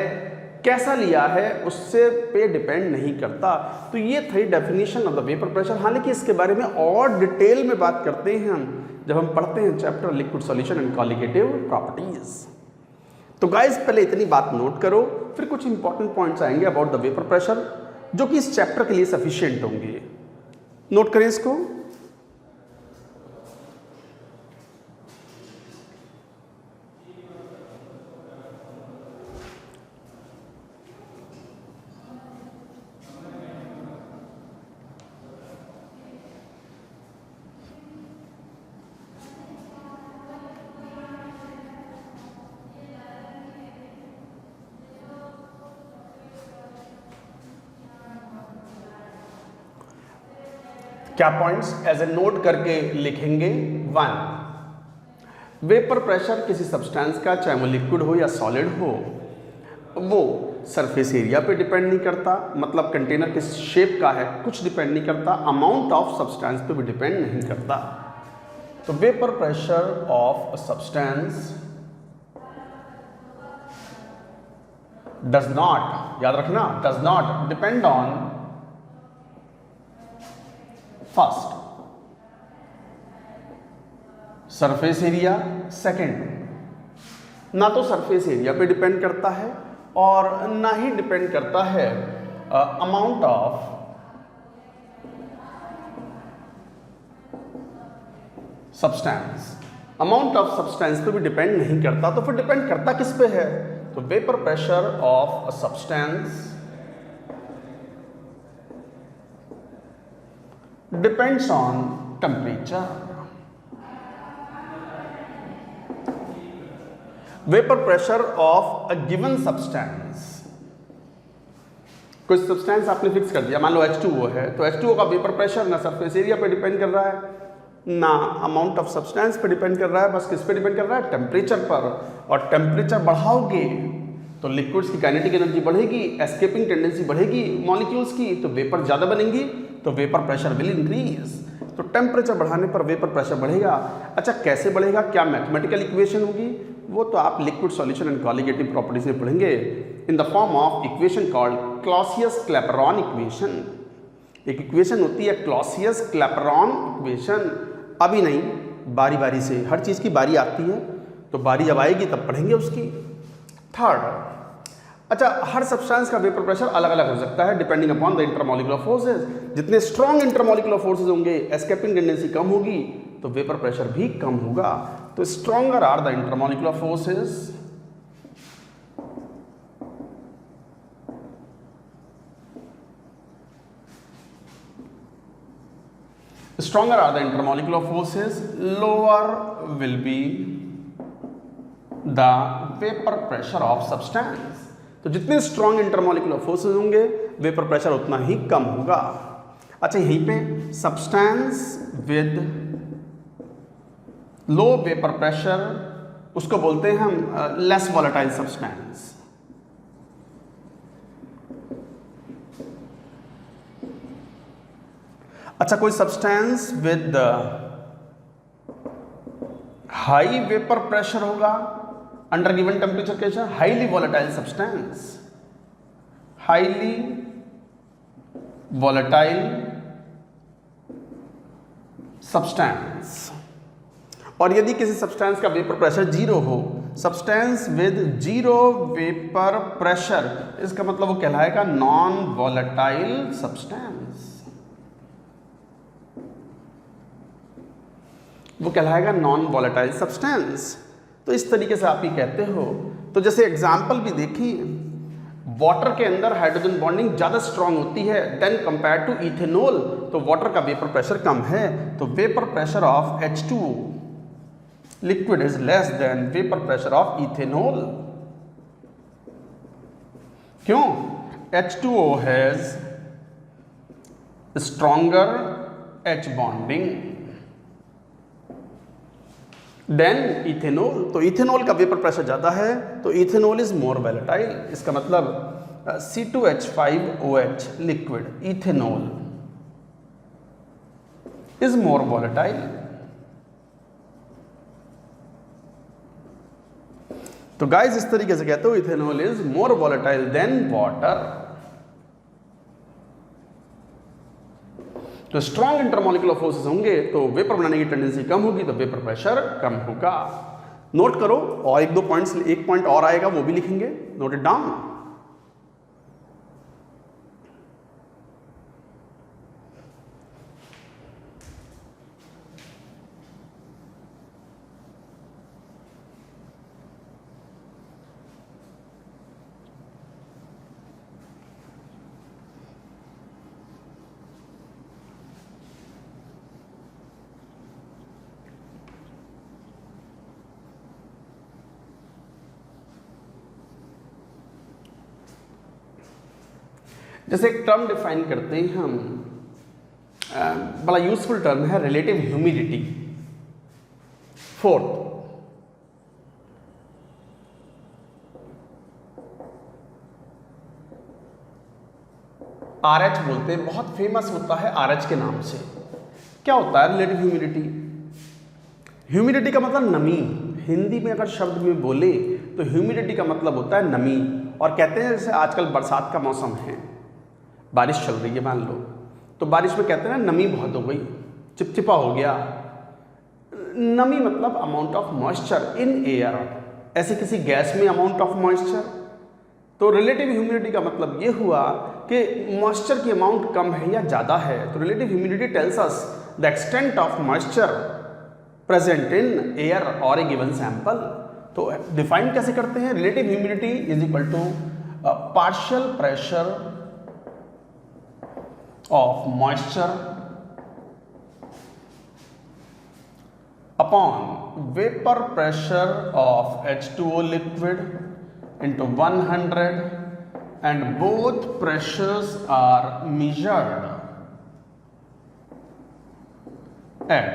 S1: कैसा लिया है उससे पे डिपेंड नहीं करता। तो ये थी definition of the vapour pressure. हालांकि इसके बारे में और डिटेल में बात करते हैं हम जब हम पढ़ते हैं chapter liquid solution and colligative properties. तो गाइस पहले इतनी बात नोट करो, फिर कुछ इंपॉर्टेंट पॉइंट्स आएंगे अबाउट द वेपर प्रेशर जो कि इस चैप्टर के लिए सफिशिएंट होंगे। नोट करें इसको। क्या पॉइंट्स एज ए नोट करके लिखेंगे? 1, वेपर प्रेशर किसी सब्सटेंस का, चाहे वो लिक्विड हो या सॉलिड हो, वो सरफेस एरिया पे डिपेंड नहीं करता, मतलब कंटेनर किस शेप का है कुछ डिपेंड नहीं करता, अमाउंट ऑफ सब्सटेंस पे भी डिपेंड नहीं करता। तो vapour pressure of a substance does not, याद रखना, does not depend on first surface area, second ना तो सरफेस एरिया पे डिपेंड करता है और ना ही डिपेंड करता है amount of substance, amount of substance पे भी डिपेंड नहीं करता। तो फिर डिपेंड करता किस पे है? तो vapour pressure of a substance depends on temperature. Vapour pressure of a given substance, कुछ सब्सटेंस आपने फिक्स कर दिया, मान लो H2O है, तो H2O का वेपर प्रेशर ना सरफेस एरिया पे डिपेंड कर रहा है ना अमाउंट ऑफ सब्सटेंस पे डिपेंड कर रहा है, बस किस पे डिपेंड कर रहा है? टेम्परेचर पर। और टेम्परेचर बढ़ाओगे तो लिक्विड्स की काइनेटिक एनर्जी बढ़ेगी, एस्केपिंग टेंडेंसी बढ़ेगी मॉलिक्यूल्स की, तो वेपर ज़्यादा बनेंगी, तो वेपर प्रेशर विल इंक्रीज। तो टेम्परेचर बढ़ाने पर वेपर प्रेशर बढ़ेगा। अच्छा, कैसे बढ़ेगा? क्या मैथमेटिकल इक्वेशन होगी? वो तो आप liquid solution and colligative properties में पढ़ेंगे इन the form of equation called Clausius-Clapeyron equation. एक इक्वेशन होती है क्लॉसियस-क्लैपेरॉन इक्वेशन। अभी नहीं, बारी बारी से, हर चीज़ की बारी आती है, तो बारी जब आएगी तब पढ़ेंगे उसकी। थर्ड, अच्छा, हर सब्सटेंस का वेपर प्रेशर अलग अलग हो सकता है depending upon the intermolecular forces. जितने स्ट्रॉन्ग इंटरमॉलिक्यूलर फोर्सेज होंगे, एस्केपिंग टेंडेंसी कम होगी, तो वेपर प्रेशर भी कम होगा। तो stronger are the intermolecular forces, stronger are the intermolecular forces, lower will be the vapor pressure of substance। तो जितने स्ट्रॉन्ग इंटरमॉलिक्यूलर फोर्सेस होंगे, वेपर प्रेशर उतना ही कम होगा। अच्छा, यहीं पे substance with low vapour pressure, उसको बोलते हैं हम लेस वॉलेटाइल सब्सटेंस। अच्छा, कोई substance with high vapour pressure होगा अंडर गिवन टेम्परेचर कैसा? Highly volatile substance, highly volatile substance. और यदि किसी सब्सटेंस का वेपर प्रेशर जीरो हो, substance with zero vapour pressure, इसका मतलब वो कहलाएगा नॉन वॉलेटाइल सब्सटेंस, वो कहलाएगा नॉन वॉलेटाइल सब्सटेंस। तो इस तरीके से आप ही कहते हो। तो जैसे एग्जाम्पल भी देखिए, वाटर के अंदर हाइड्रोजन बॉन्डिंग ज़्यादा स्ट्रांग होती है देन कंपेयर टू इथेनॉल, तो वाटर का वेपर प्रेशर कम है, तो vapour pressure of H2O liquid is less than vapour pressure of ethanol. क्यों? H2O has stronger H bonding than ethanol. तो इथेनॉल का वेपर प्रेशर ज़्यादा है, तो इथेनॉल इज मोर वॉलेटाइल। इसका मतलब C2H5OH liquid, ethanol is more volatile. तो guys, इस तरीके से कहते हो ethanol is more volatile than water. तो स्ट्रॉन्ग इंटरमॉलिक्यूलर फोर्सेस होंगे तो वेपर बनाने की टेंडेंसी कम होगी, तो वेपर प्रेशर कम होगा। नोट करो, और एक दो पॉइंट्स, एक पॉइंट और आएगा वो भी लिखेंगे, नोट इट डाउन। जैसे एक टर्म डिफाइन करते हैं हम, बड़ा यूजफुल टर्म है रिलेटिव ह्यूमिडिटी। फोर्थ, RH बोलते हैं, बहुत फेमस होता है RH के नाम से। क्या होता है रिलेटिव ह्यूमिडिटी? ह्यूमिडिटी का मतलब नमी। हिंदी में अगर शब्द में बोले तो ह्यूमिडिटी का मतलब होता है नमी। और कहते हैं जैसे आजकल बरसात का मौसम है, बारिश चल रही है मान लो, तो बारिश में कहते हैं ना नमी बहुत हो गई, चिपचिपा हो गया। नमी मतलब amount of moisture in air, ऐसे किसी गैस में अमाउंट ऑफ मॉइस्चर। तो रिलेटिव ह्यूमिडिटी का मतलब ये हुआ कि मॉइस्चर की अमाउंट कम है या ज़्यादा है। तो relative humidity tells us the extent of moisture present in air और ए गिवन सैंपल। तो डिफाइन कैसे करते हैं? Relative humidity is equal to partial pressure of moisture upon vapour pressure of H2O liquid into 100 and both pressures are measured at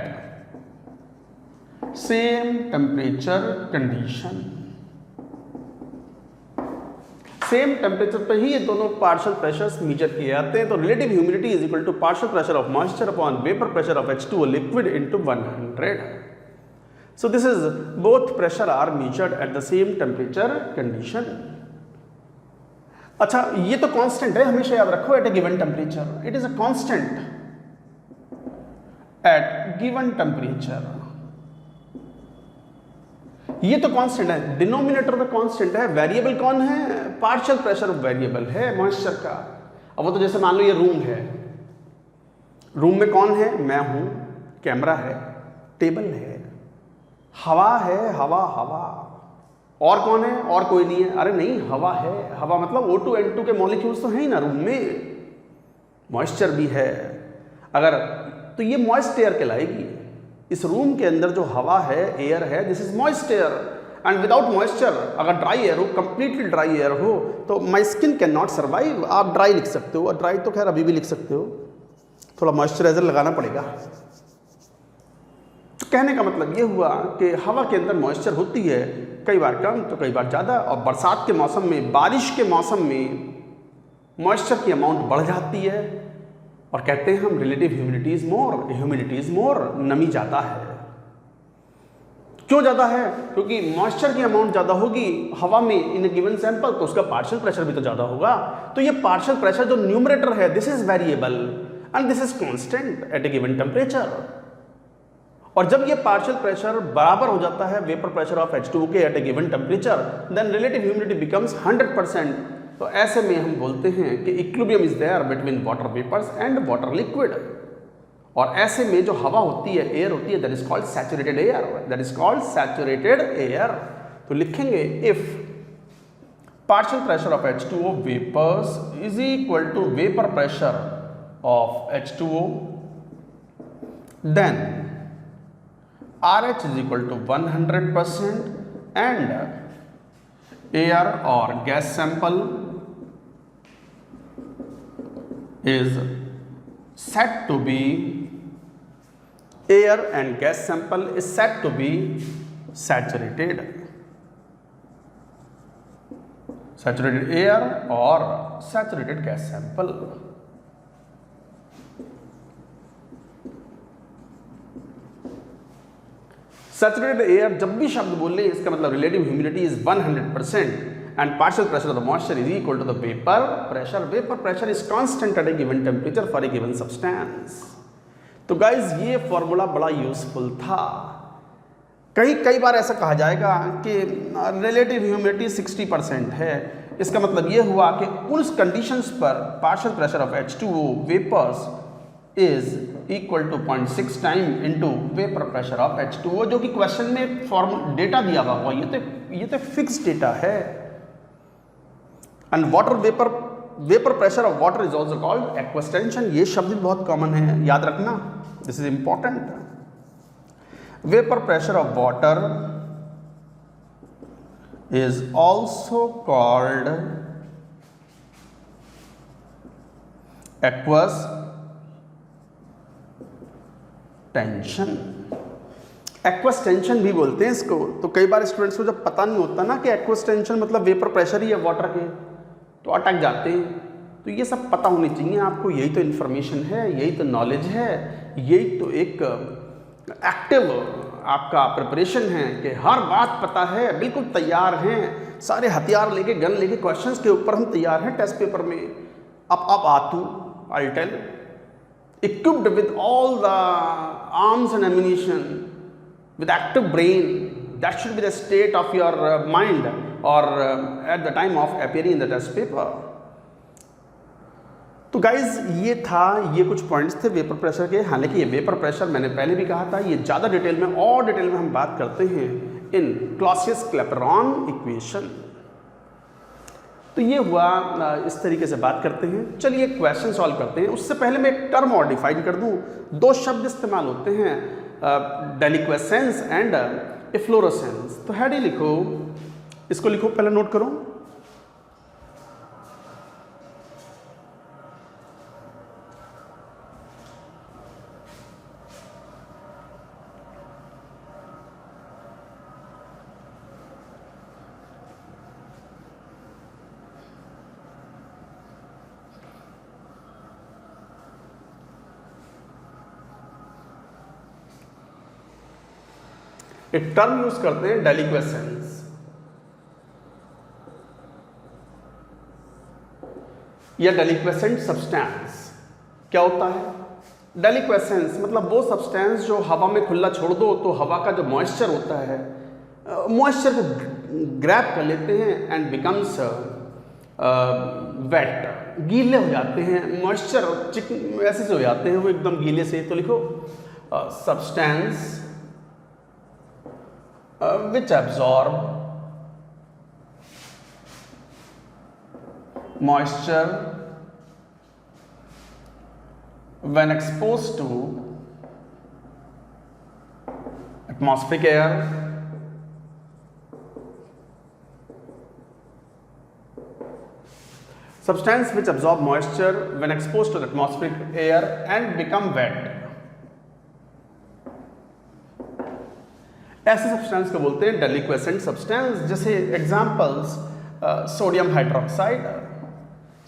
S1: same temperature condition। Same temperature पे ही ये दोनों partial pressures major किए जाते हैं। तो relative humidity is equal to partial pressure of moisture upon vapour pressure of H2O liquid into 100। So this is both pressure are measured at the same temperature condition। अच्छा, ये तो constant है, हमेशा याद रखो, at a given temperature. It is a constant at given temperature. ये तो constant है, डिनोमिनेटर में कांस्टेंट है। वेरिएबल कौन है? पार्शियल प्रेशर वेरिएबल है मॉइस्चर का। अब वो तो जैसे मान लो ये रूम है, रूम में कौन है? मैं हूं, कैमरा है, टेबल है, हवा है, हवा हवा, और कौन है? और कोई नहीं है। अरे नहीं, हवा है। हवा मतलब O2 N2 के मॉलिक्यूल्स तो हैं ही ना रूम में, मॉइस्चर भी है। अगर तो ये मॉइस्ट एयर कहलाएगी। इस रूम के अंदर जो हवा है, एयर है, this is moist air. And without moisture, अगर ड्राई एयर हो, कंप्लीटली ड्राई एयर हो, तो my skin can not survive. आप ड्राई लिख सकते हो, और ड्राई तो खैर अभी भी लिख सकते हो, थोड़ा मॉइस्चराइजर लगाना पड़ेगा। तो कहने का मतलब ये हुआ कि हवा के अंदर मॉइस्चर होती है, कई बार कम तो कई बार ज़्यादा। और बरसात के मौसम में, बारिश के मौसम में मॉइस्चर की अमाउंट बढ़ जाती है, और कहते हैं हम relative humidity is more, humidity is more, नमी ज़्यादा है। क्यों ज़्यादा है? क्योंकि मॉइस्चर की अमाउंट ज़्यादा होगी हवा में इन ए गिवन सैंपल, तो उसका पार्शियल प्रेशर भी तो ज़्यादा होगा। तो ये पार्शियल प्रेशर जो न्यूमरेटर है, this is variable and this is constant at a given temperature. और जब ये पार्शियल प्रेशर बराबर हो जाता है वेपर प्रेशर ऑफ H2O के at a given temperature, then relative humidity becomes 100%। तो ऐसे में हम बोलते हैं कि equilibrium is there between water vapours and water liquid. और ऐसे में जो हवा होती है, एयर होती है, that is called saturated air, that is called saturated air. तो लिखेंगे if partial pressure of H2O vapours is equal to vapour pressure of H2O, then RH is equal to 100% and air or gas sample is said to be, air and gas sample is said to be saturated, saturated air or saturated gas sample। Saturated air जब भी शब्द बोल रहे हैं, इसका मतलब relative humidity is 100% and partial pressure of the moisture is equal to the vapour pressure. Vapour pressure is constant at a given temperature for a given substance. तो guys ये फॉर्मूला बड़ा यूजफुल था। कई बार ऐसा कहा जाएगा कि रिलेटिव ह्यूमिडिटी 60% है, इसका मतलब ये हुआ कि उस कंडीशंस पर partial pressure of H2O vapours is equal to 0.6 time into vapour pressure of H2O, जो कि क्वेश्चन में फॉर्म डेटा दिया हुआ, ये तो फिक्स डेटा है। And water vapour pressure of water is also called aqueous tension. ये शब्द बहुत कॉमन है, याद रखना, this is important. Vapour pressure of water is also called aqueous tension, aqueous tension भी बोलते हैं इसको। तो कई बार स्टूडेंट्स को जब पता नहीं होता ना कि एक्वस टेंशन मतलब वेपर प्रेशर ही है वाटर के, तो अटक जाते हैं। तो ये सब पता होनी चाहिए आपको, यही तो इन्फॉर्मेशन है, यही तो नॉलेज है, यही तो एक एक्टिव आपका प्रिपरेशन है कि हर बात पता है, बिल्कुल तैयार हैं, सारे हथियार लेके, गन लेके, क्वेश्चंस के ऊपर हम तैयार हैं टेस्ट पेपर में। अब आतू I tell equipped with all the arms and ammunition, with active brain, that should be the state of your mind or at the time of appearing in the test paper. तो guys ये कुछ points थे vapour pressure के। हालांकि ये vapour pressure मैंने पहले भी कहा था, ये ज़्यादा डिटेल में और डिटेल में हम बात करते हैं इन क्लॉसियस-क्लैपेरॉन इक्वेशन। तो ये हुआ, इस तरीके से बात करते हैं। चलिए क्वेश्चन सॉल्व करते हैं। उससे पहले मैं एक टर्म और डिफाइन कर दूं। दो शब्द इस्तेमाल होते हैं, डेलिक्वेसेंस एंड इफ्लोरोसेंस। तो हेड ही लिखो, इसको लिखो, पहले नोट करो। एक टर्म यूज करते हैं डेलिक्वेसेंस। या डेलिक्वेसेंट सब्सटेंस क्या होता है? डेलिक्वेसेंस मतलब वो सब्सटेंस जो हवा में खुला छोड़ दो तो हवा का जो मॉइस्चर होता है, मॉइस्चर को ग्रैब कर लेते हैं एंड बिकम्स वेट, गीले हो जाते हैं, मॉइस्चर चिकन ऐसे से हो जाते हैं वो एकदम गीले से। तो लिखो substance which absorb moisture when exposed to atmospheric air, substance which absorb moisture when exposed to the atmospheric air and become wet। ऐसे सब्सटेंस को बोलते हैं डेलिक्वेसेंट सब्सटेंस। जैसे examples, sodium hydroxide.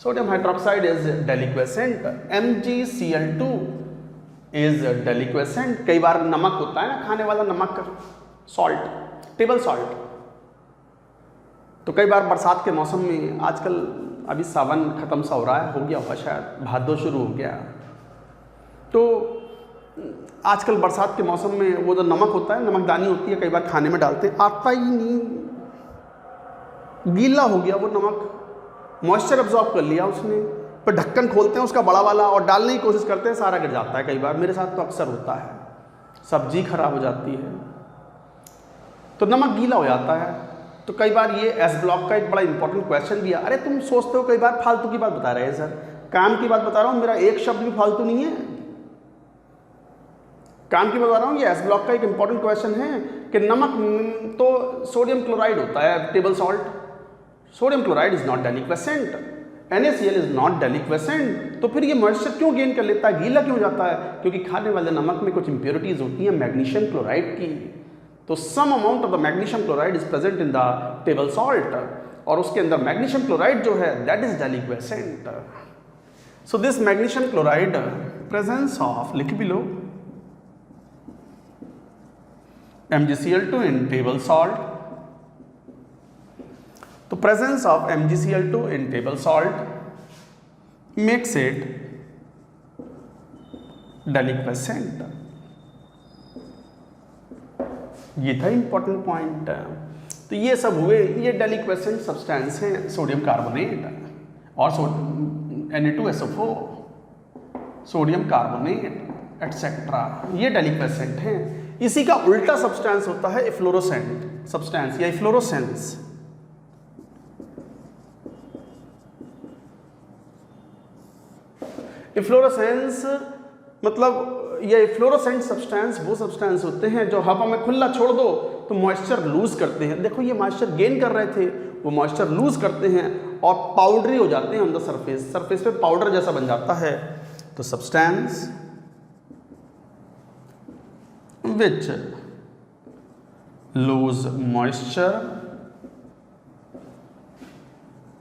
S1: Sodium hydroxide is deliquescent. MgCl2 is deliquescent. कई बार नमक होता है ना, खाने वाला नमक, सॉल्ट, टेबल सॉल्ट। तो कई बार बरसात के मौसम में, आजकल अभी सावन खत्म सा हो रहा है, हो गया होगा शायद, भादो शुरू हो गया, तो आजकल बरसात के मौसम में वो जो नमक होता है, नमकदानी होती है, कई बार खाने में डालते हैं, आता ही नहीं, गीला हो गया वो नमक, मॉइस्चर अब्जॉर्ब कर लिया उसने। पर ढक्कन खोलते हैं उसका बड़ा वाला और डालने की कोशिश करते हैं, सारा गिर जाता है। कई बार मेरे साथ तो अक्सर होता है, सब्जी खराब हो जाती है तो नमक गीला हो जाता है। तो कई बार ये एस ब्लॉक का एक बड़ा इंपॉर्टेंट क्वेश्चन भी है। अरे तुम सोचते हो कई बार फालतू की बात बता रहे हैं सर, काम की बात बता रहा हूँ, मेरा एक शब्द भी फालतू नहीं है, काम की बता रहा हूँ। ये एस ब्लॉक का एक इंपॉर्टेंट क्वेश्चन है कि नमक तो सोडियम क्लोराइड होता है, table salt. Sodium chloride is not deliquescent, NaCl is not deliquescent. तो फिर ये मॉइस्चर क्यों गेन कर लेता है, गीला क्यों जाता है? क्योंकि खाने वाले नमक में कुछ इंप्योरिटीज होती हैं मैग्नीशियम क्लोराइड की। तो some amount of the magnesium chloride is present in the table salt, और उसके अंदर मैग्नीशियम क्लोराइड जो है that is deliquescent. So this magnesium chloride presence of, लिख भी लो, MgCl2 in table salt। तो presence of MgCl2 in table salt makes it deliquescent. ये था इंपॉर्टेंट पॉइंट। तो ये सब हुए, ये डेलिक्वेसेंट सब्सटेंस हैं, सोडियम कार्बोनेट और Na2SO4, सोडियम कार्बोनेट एटसेट्रा, ये डेलिक्वेसेंट हैं। इसी का उल्टा सब्सटेंस होता है इफ्लोरोसेंट सब्सटेंस या इफ्लोरोसेंस। इफ्लोरोसेंस मतलब ये इफ्लोरोसेंट सब्सटेंस वो सब्सटेंस होते हैं जो हवा में खुला छोड़ दो तो मॉइस्चर लूज करते हैं। देखो ये मॉइस्चर गेन कर रहे थे, वो मॉइस्चर लूज करते हैं और पाउडरी हो जाते हैं ऑन द सरफेस, सरफेस पे पाउडर जैसा बन जाता है। तो substance which lose moisture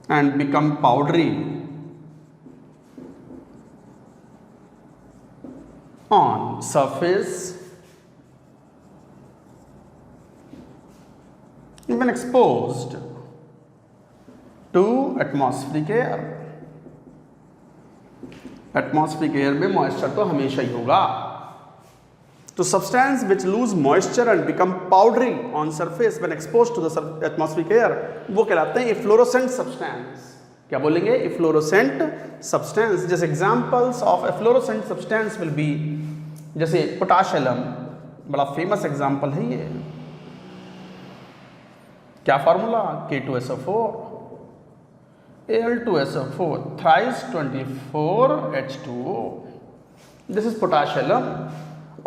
S1: and become powdery on surface when exposed to atmospheric air. Atmospheric air में मॉइस्चर तो हमेशा ही होगा। तो substance which lose moisture and become powdery on surface when exposed to the atmospheric air वो कहलाते हैं efflorescent substance. क्या बोलेंगे? Efflorescent substance. जैसे examples of efflorescent substance will be, जैसे पोटाशियम, बड़ा फेमस एग्जांपल है ये। क्या formula? K2SO4 Al2SO4 thrice 24H2O। This is potassium.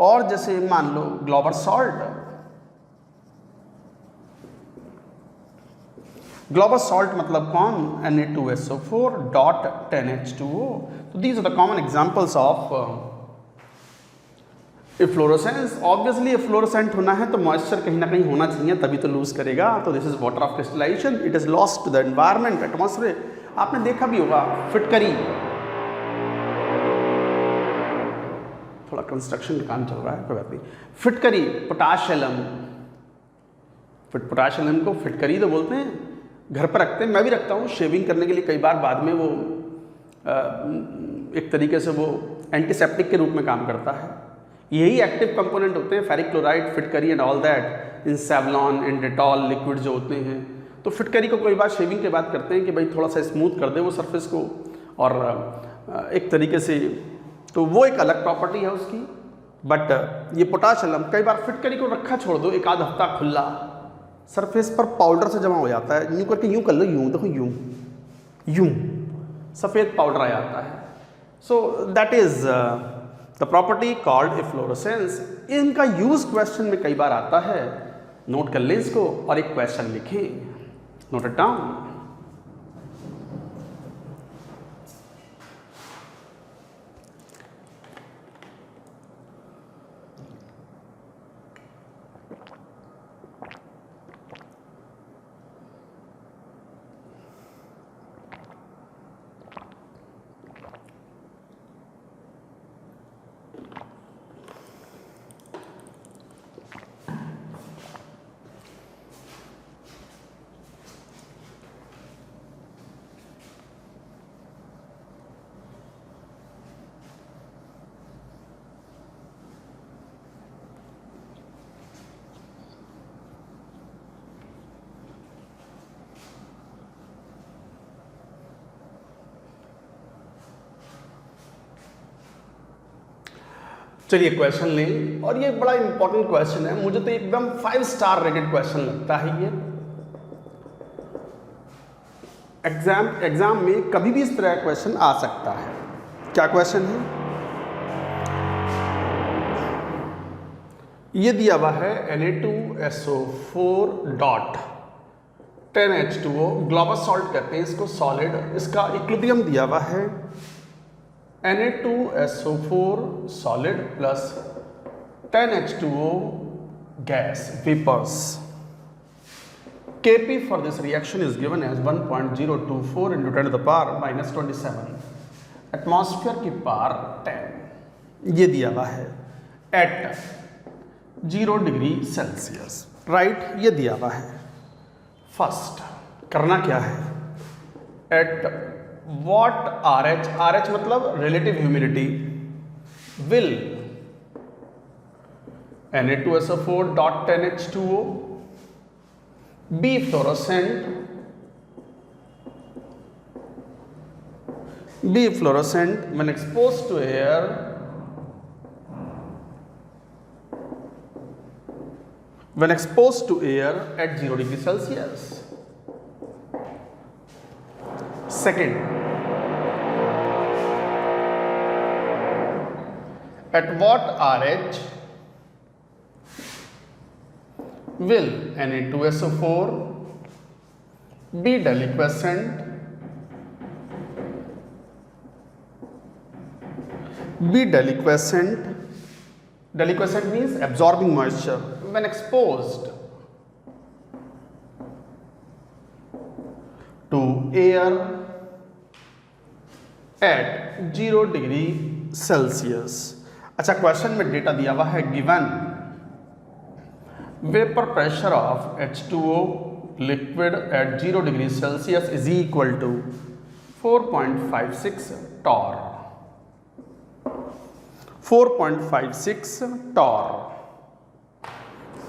S1: और जैसे मान लो ग्लोबल सॉल्ट, ग्लोबल सॉल्ट मतलब कौन? Na2SO4 dot 10H2O। तो these are the common examples of efflorescence. Obviously efflorescent होना है तो मॉइस्चर कहीं ना कहीं होना चाहिए, तभी तो लूज करेगा। तो this is water of crystallisation, it is lost to the environment, atmosphere. आपने देखा भी होगा फिटकरी, थोड़ा कंस्ट्रक्शन का काम चल रहा है, कोई बात नहीं। फिटकरी पोटाशियम, पोटाशियम को फिटकरी तो बोलते हैं, घर पर रखते हैं, मैं भी रखता हूँ शेविंग करने के लिए कई बार। बाद में वो एक तरीके से वो एंटीसेप्टिक के रूप में काम करता है। यही एक्टिव कंपोनेंट होते हैं, फेरिक क्लोराइड, फिटकरी and all that, in Savlon, in Dettol liquid जो होते हैं। तो फिटकरी को कई बार शेविंग के बाद करते हैं कि भाई थोड़ा सा स्मूथ कर दे वो सरफेस को, और एक तरीके से तो वो एक अलग प्रॉपर्टी है उसकी। बट ये पोटाशियम कई बार फिटकरी को रखा छोड़ दो एक आध हफ्ता खुला, सरफेस पर पाउडर से जमा हो जाता है। यूँ करके यूँ कर लो, यूँ देखो, यूँ यूँ सफ़ेद पाउडर आ जाता है। So that is the property called efflorescence. इनका यूज क्वेश्चन में कई बार आता है, नोट कर लें इसको और एक क्वेश्चन लिखें, नोट इट डाउन। चलिए क्वेश्चन लें, और ये बड़ा इंपॉर्टेंट क्वेश्चन है, मुझे तो एकदम 5 स्टार रेटेड क्वेश्चन लगता है ये। एग्जाम में कभी भी इस तरह का क्वेश्चन आ सकता है। क्या क्वेश्चन है? ये दिया हुआ है Na2SO4 dot 10H2O, global salt कहते हैं इसको, सॉलिड। इसका इक्विलिब्रियम दिया हुआ है Na2SO4 solid plus 10H2O gas, vapors. Kp for this reaction is given as 1.024 into 10 to the power minus 27, atmosphere की पावर 10 ये दिया हुआ है at 0 डिग्री सेल्सियस, राइट? ये दिया हुआ है। फर्स्ट करना क्या है? at what RH मतलब relative humidity will Na2SO4 dot 10H2O be fluorescent when exposed to air at 0 degree Celsius. Second, at what RH will Na2SO4 be deliquescent Deliquescent means absorbing moisture. When exposed to air at 0 degree Celsius. अच्छा, question में data दिया हुआ है, given vapour pressure of H2O liquid at 0 degree Celsius is equal to 4.56 torr. 4.56 torr,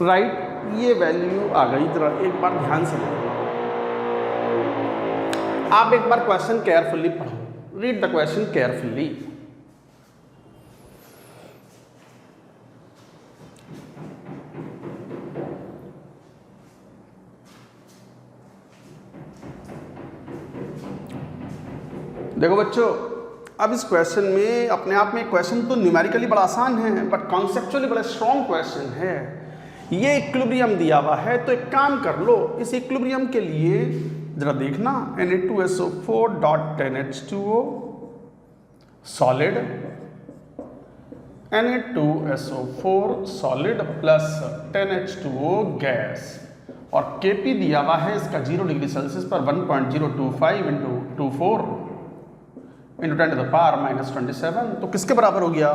S1: right. ये value आ गई। जरा एक बार ध्यान से देखो, आप एक बार क्वेश्चन केयरफुली पढ़ो, रीड द क्वेश्चन केयरफुली। देखो बच्चों, अब इस क्वेश्चन में अपने आप में क्वेश्चन तो न्यूमेरिकली बड़ा आसान है, बट कॉन्सेप्चुअली बड़ा स्ट्रॉन्ग क्वेश्चन है। ये इक्विलिब्रियम दिया हुआ है, तो एक काम कर लो, इस इक्विलिब्रियम के लिए जरा देखना, Na2SO4.10H2O solid, Na2SO4 solid plus 10H2O gas, और Kp दिया हुआ है इसका 0 डिग्री सेल्सियस पर 1.025 into 24 into 10 to the power -27। तो किसके बराबर हो गया?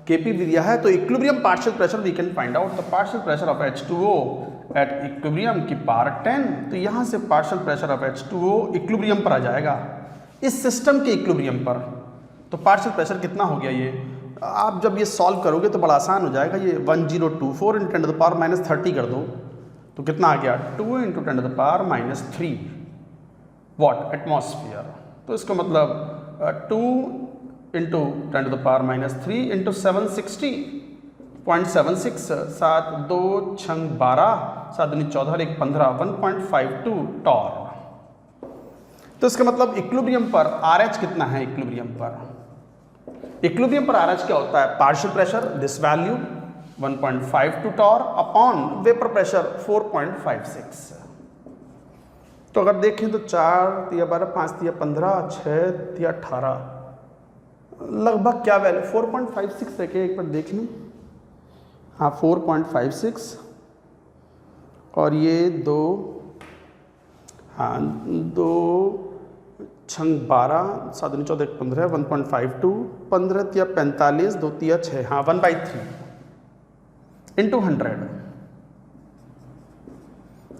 S1: Kp दिया है, तो equilibrium partial pressure we can find out the partial pressure of H2O at equilibrium की पावर 10। तो यहाँ से partial pressure of H2O equilibrium पर आ जाएगा, इस सिस्टम के इक्विलिब्रियम पर। तो पार्शियल प्रेशर कितना हो गया? ये आप जब ये सॉल्व करोगे तो बड़ा आसान हो जाएगा। ये 1024 इंटू 10 टू द पावर -30 कर दो, तो कितना आ गया? 2 into 10 to the power -3 what atmosphere. तो इसका मतलब 2 into 10 to the power -3 into 760.76, 7 2 6 12 7 9 14 1 15 1.52 Tor. तो इसका मतलब इक्विलिब्रियम पर RH कितना है? इक्विलिब्रियम पर RH क्या होता है? Partial pressure this value 1.52 torr upon vapour pressure 4.56। तो अगर देखें तो 4 तिया 12 5 तिया 15 6 तिया 18 लगभग क्या वैल्यू 4.56 है क्या? एक बार देख लें। हाँ 4.56 और ये 2 हाँ 2 6 12 7 9 14 15 1.52 15 तिया 45 2 तिया 6 हाँ 1/3 इंटू 100।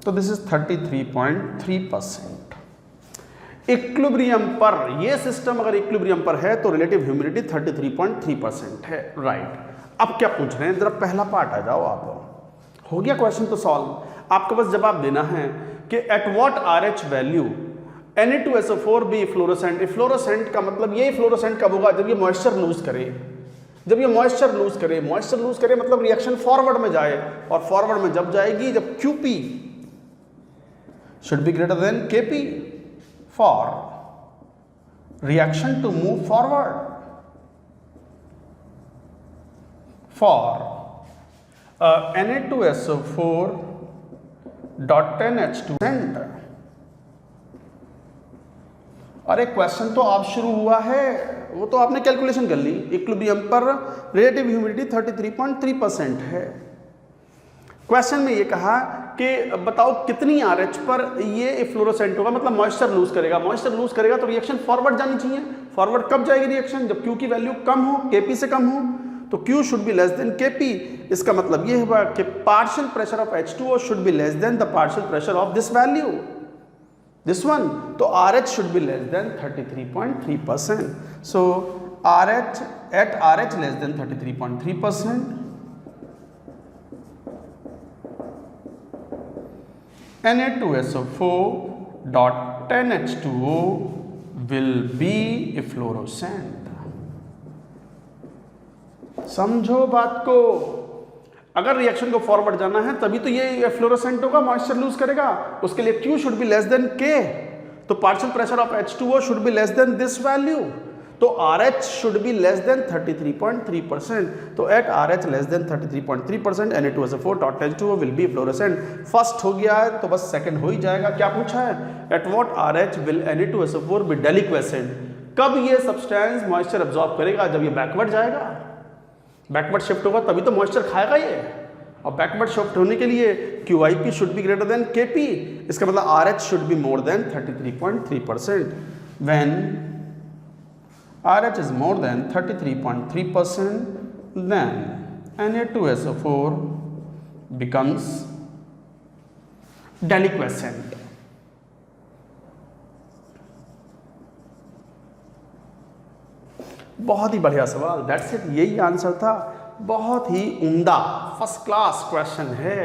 S1: तो दिस इज 33.3%। इक्विलिब्रियम पर ये सिस्टम अगर इक्विलिब्रियम पर है तो रिलेटिव ह्यूमिडिटी 33.3% है, राइट। अब क्या पूछ रहे हैं? जरा पहला पार्ट आ जाओ आप। हो गया क्वेश्चन तो सॉल्व। आपको बस जवाब देना है कि at what RH value Na2SO4 be fluorescent. Fluorescent का मतलब ये फ्लोरोसेंट कब होगा? जब ये मॉइस्चर लूज करे। जब ये मॉइस्चर लूज करे मतलब रिएक्शन फॉरवर्ड में जाए, और फॉरवर्ड में जब जाएगी जब QP should be greater than Kp for reaction to move forward. For Na2SO4.10H2 और एक क्वेश्चन तो आप शुरू हुआ है, वो तो आपने कैलकुलेशन कर ली। इक्विलिब्रियम पर रिलेटिव ह्यूमिडिटी 33.3% है। क्वेश्चन में ये कहा कि बताओ कितनी RH पर ये फ्लोरोसेंट होगा, मतलब मॉइस्चर लूज करेगा। मॉइस्चर लूज करेगा तो रिएक्शन फॉरवर्ड जानी चाहिए। फॉरवर्ड कब जाएगी रिएक्शन? जब Q की वैल्यू कम हो, Kp से कम हो। तो Q should be less then Kp। इसका मतलब ये होगा कि partial pressure of H2O should be less then the partial pressure of this value, this one. तो RH should be less than 33.3%। So RH at RH less than 33.3%, Na2SO4.10H2O will be a fluorescent। समझो बात को। अगर reaction को forward जाना है तभी तो ये फ्लोरोसेंट होगा, मॉइस्चर लूज करेगा। उसके लिए Q should be less than K। तो partial pressure of H2O should be less than this value. तो RH should be less than 33.3%। तो at RH less than 33.3% Na2SO4.10H2O will be fluorescent. First हो गया है तो बस सेकंड हो ही जाएगा। क्या पूछा है? At what RH will Na2SO4 be deliquescent. कब ये सब्सटेंस मॉइस्चर एब्जॉर्ब करेगा? जब ये बैकवर्ड जाएगा। बैकवर्ड शिफ्ट होगा तभी तो मॉइस्चर खाएगा ये, और बैकवर्ड शिफ्ट होने के लिए QIP should be greater than KP, इसका मतलब RH should be more than 33.3%. When RH is more than 33.3%, then Na2SO4 becomes deliquescent. बहुत ही बढ़िया सवाल, दैट्स इट, यही आंसर था। बहुत ही उम्दा फर्स्ट क्लास क्वेश्चन है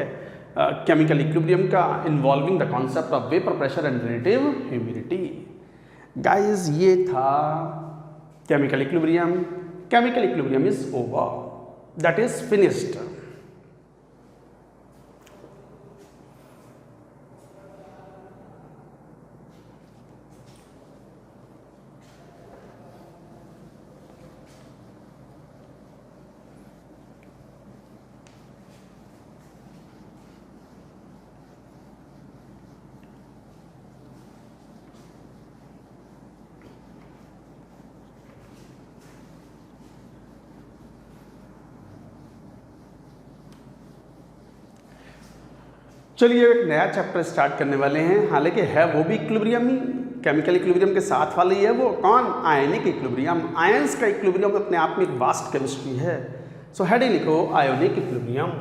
S1: केमिकल इक्विलिब्रियम का, involving the concept of vapour pressure and relative humidity. Guys ये था chemical equilibrium. Chemical equilibrium is over, that is finished. चलिए एक नया चैप्टर स्टार्ट करने वाले हैं, हालांकि है वो भी इक्विलिब्रियम ही, केमिकल इक्विलिब्रियम के साथ वाले ही है वो। कौन? Ionic equilibrium. आयंस का इक्विलिब्रियम अपने आप में एक वास्ट केमिस्ट्री है। सो हेडिंग लिखो ionic equilibrium.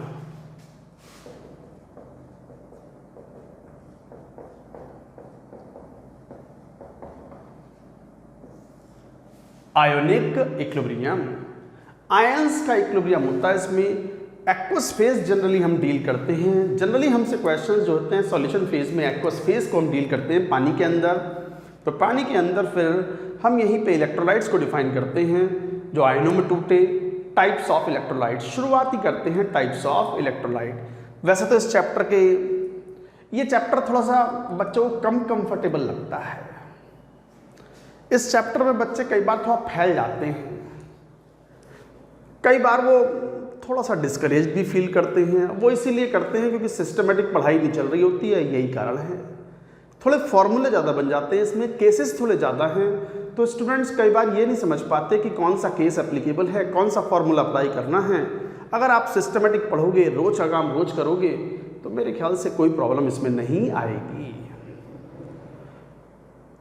S1: Ionic equilibrium, ions का इक्विलिब्रियम होता है, इसमें एक्वस फेज जनरली हम डील करते हैं। जनरली हमसे क्वेश्चंस जो होते हैं सॉल्यूशन फेज में एक्वस फेज को हम डील करते हैं पानी के अंदर। तो पानी के अंदर फिर हम यहीं पे इलेक्ट्रोलाइट्स को डिफाइन करते हैं जो आयनों में टूटे, टाइप्स ऑफ इलेक्ट्रोलाइट। शुरुआत ही करते हैं टाइप्स ऑफ इलेक्ट्रोलाइट। वैसे तो इस चैप्टर के ये चैप्टर थोड़ा सा बच्चों को कम कंफर्टेबल लगता है। इस चैप्टर में बच्चे कई बार थोड़ा फैल जाते हैं, कई बार वो थोड़ा सा डिस्करेज भी फील करते हैं। वो इसीलिए करते हैं क्योंकि सिस्टमेटिक पढ़ाई नहीं चल रही होती है, यही कारण है। थोड़े फॉर्मूले ज़्यादा बन जाते हैं, इसमें केसेस थोड़े ज़्यादा हैं, तो स्टूडेंट्स कई बार ये नहीं समझ पाते कि कौन सा केस एप्लीकेबल है, कौन सा फॉर्मूला अप्लाई करना है। अगर आप सिस्टमेटिक पढ़ोगे, रोज का काम रोज करोगे, तो मेरे ख्याल से कोई प्रॉब्लम इसमें नहीं आएगी।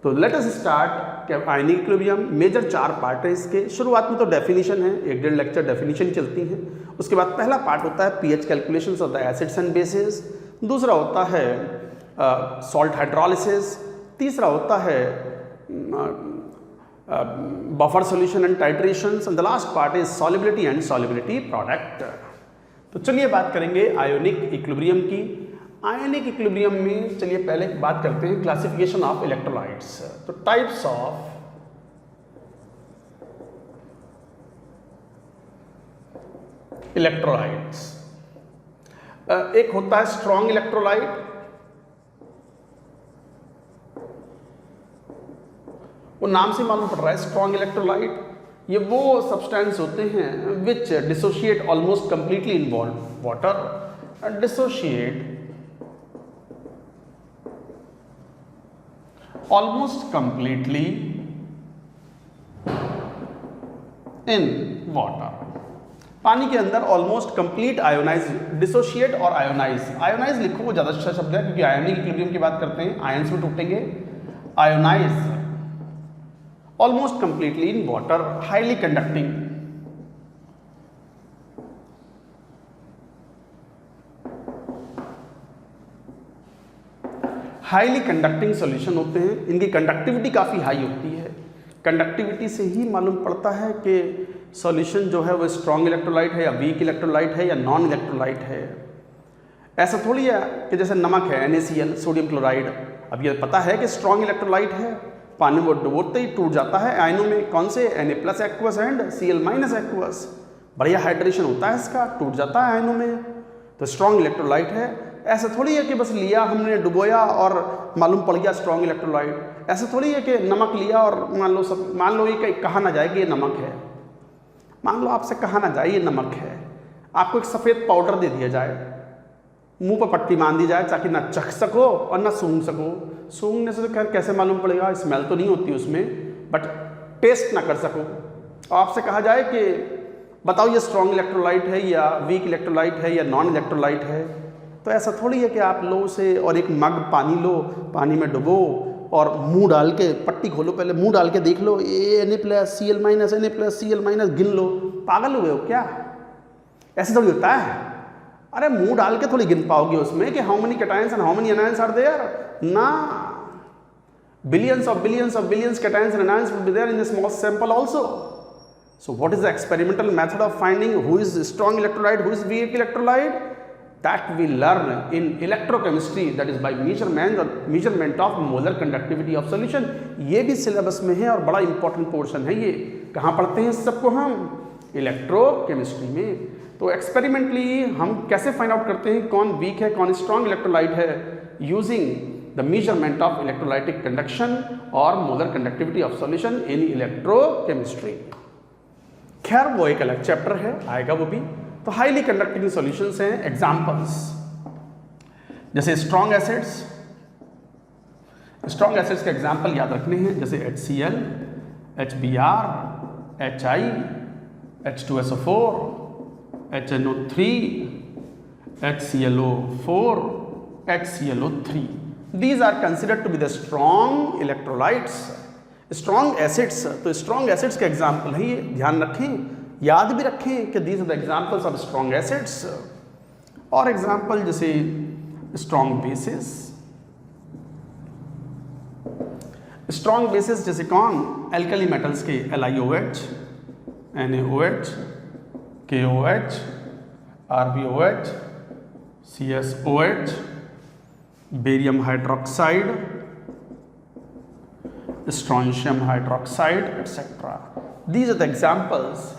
S1: तो let us start ionic equilibrium. Major 4 part है इसके। शुरुआत में तो डेफिनेशन है, 1-1.5 लेक्चर डेफिनेशन चलती है। उसके बाद पहला पार्ट होता है pH calculations of the acids and bases. दूसरा होता है सॉल्ट हाइड्रोलिसिस। तीसरा होता है buffer solution and titrations. And the last part is solubility and solubility product. तो चलिए बात करेंगे आयोनिक इक्विलिब्रियम की। आयनिक इक्विलिब्रियम में चलिए पहले बात करते हैं क्लासिफिकेशन ऑफ इलेक्ट्रोलाइट्स। तो टाइप्स ऑफ इलेक्ट्रोलाइट्स, एक होता है स्ट्रॉन्ग इलेक्ट्रोलाइट, वो नाम से मालूम पड़ रहा है स्ट्रॉन्ग इलेक्ट्रोलाइट। ये वो सब्सटेंस होते हैं which dissociate almost completely in water, dissociate almost completely in water। पानी के अंदर ऑलमोस्ट कंप्लीट आयोनाइज, डिसोशिएट और आयोनाइज। आयोनाइज लिखो, वो ज़्यादा अच्छा शब्द है क्योंकि आयोनिक इक्विलिब्रियम की बात करते हैं, आयंस में टूटेंगे। Ionise almost completely in water, highly conducting. Highly conducting solution होते हैं, इनकी कंडक्टिविटी काफ़ी हाई होती है। कंडक्टिविटी से ही मालूम पड़ता है कि सॉल्यूशन जो है वो स्ट्रॉन्ग इलेक्ट्रोलाइट है या वीक इलेक्ट्रोलाइट है या नॉन इलेक्ट्रोलाइट है। ऐसा थोड़ी है कि जैसे नमक है NaCl, सोडियम क्लोराइड, अब ये पता है कि स्ट्रॉन्ग इलेक्ट्रोलाइट है, पानी वो डुबोते ही टूट जाता है आयनों में। कौन से? Na+ aqueous and Cl- aqueous. बढ़िया हाइड्रेशन होता है इसका, टूट जाता है आयनों में, तो स्ट्रॉन्ग इलेक्ट्रोलाइट है। ऐसा थोड़ी है कि बस लिया हमने, डुबोया और मालूम पड़ गया स्ट्रॉन्ग इलेक्ट्रोलाइट। ऐसा थोड़ी है कि नमक लिया और मान लो ये कहा ना जाए कि ये नमक है, मान लो आपसे कहा ना जाए ये नमक है, आपको एक सफ़ेद पाउडर दे दिया जाए, मुंह पर पट्टी बांध दी जाए ताकि ना चख सको और ना सूंघ सको। सूंघने से तो खैर कैसे मालूम पड़ेगा, स्मेल तो नहीं होती उसमें, बट टेस्ट ना कर सको। और आपसे कहा जाए कि बताओ ये स्ट्रॉन्ग इलेक्ट्रोलाइट है या वीक इलेक्ट्रोलाइट है या नॉन इलेक्ट्रोलाइट है। तो ऐसा थोड़ी है कि आप लो उसे और एक मग पानी लो, पानी में डुबो और मुंह डाल के पट्टी खोलो, पहले मुंह डाल के देख लो Na+Cl- Na+Cl- गिन लो। पागल हुए हो क्या? ऐसे थोड़ी होता है। अरे मुंह डाल के थोड़ी गिन पाओगे उसमें कि how many cations and how many anions are there ना। billions cations and anions will be there in a small sample also. So what is the experimental method of finding who is strong electrolyte, who is weak electrolyte? That we learn in electrochemistry, that is by measurement of molar conductivity of solution. ये भी syllabus में है और बड़ा important portion है। ये कहाँ पढ़ते हैं इस सबको हम? इलेक्ट्रोकेमिस्ट्री में। तो एक्सपेरिमेंटली हम कैसे फाइंड आउट करते हैं कौन वीक है कौन स्ट्रॉन्ग इलेक्ट्रोलाइट है? Using the measurement of electrolytic conduction or molar conductivity of solution in electrochemistry. खैर वो एक अलग चैप्टर है, आएगा वो भी। तो हाईली कंडक्टिंग सॉल्यूशंस हैं। एग्जांपल्स जैसे स्ट्रॉन्ग एसिड्स के एग्जांपल याद रखने हैं, जैसे HCl, HBr, HI, H2SO4, HNO3, HClO4, HClO3. These are considered to be the strong electrolytes, strong acids। तो strong acids के एग्जाम्पल है ये, ध्यान रखें, याद भी रखें कि these are the examples of strong acids। और एग्जाम्पल जैसे strong bases, strong bases जैसे कौन? एल्कली मेटल्स के LiOH, NaOH, KOH, RbOH, CSOH, barium hydroxide, strontium hydroxide etcetera. These are the examples.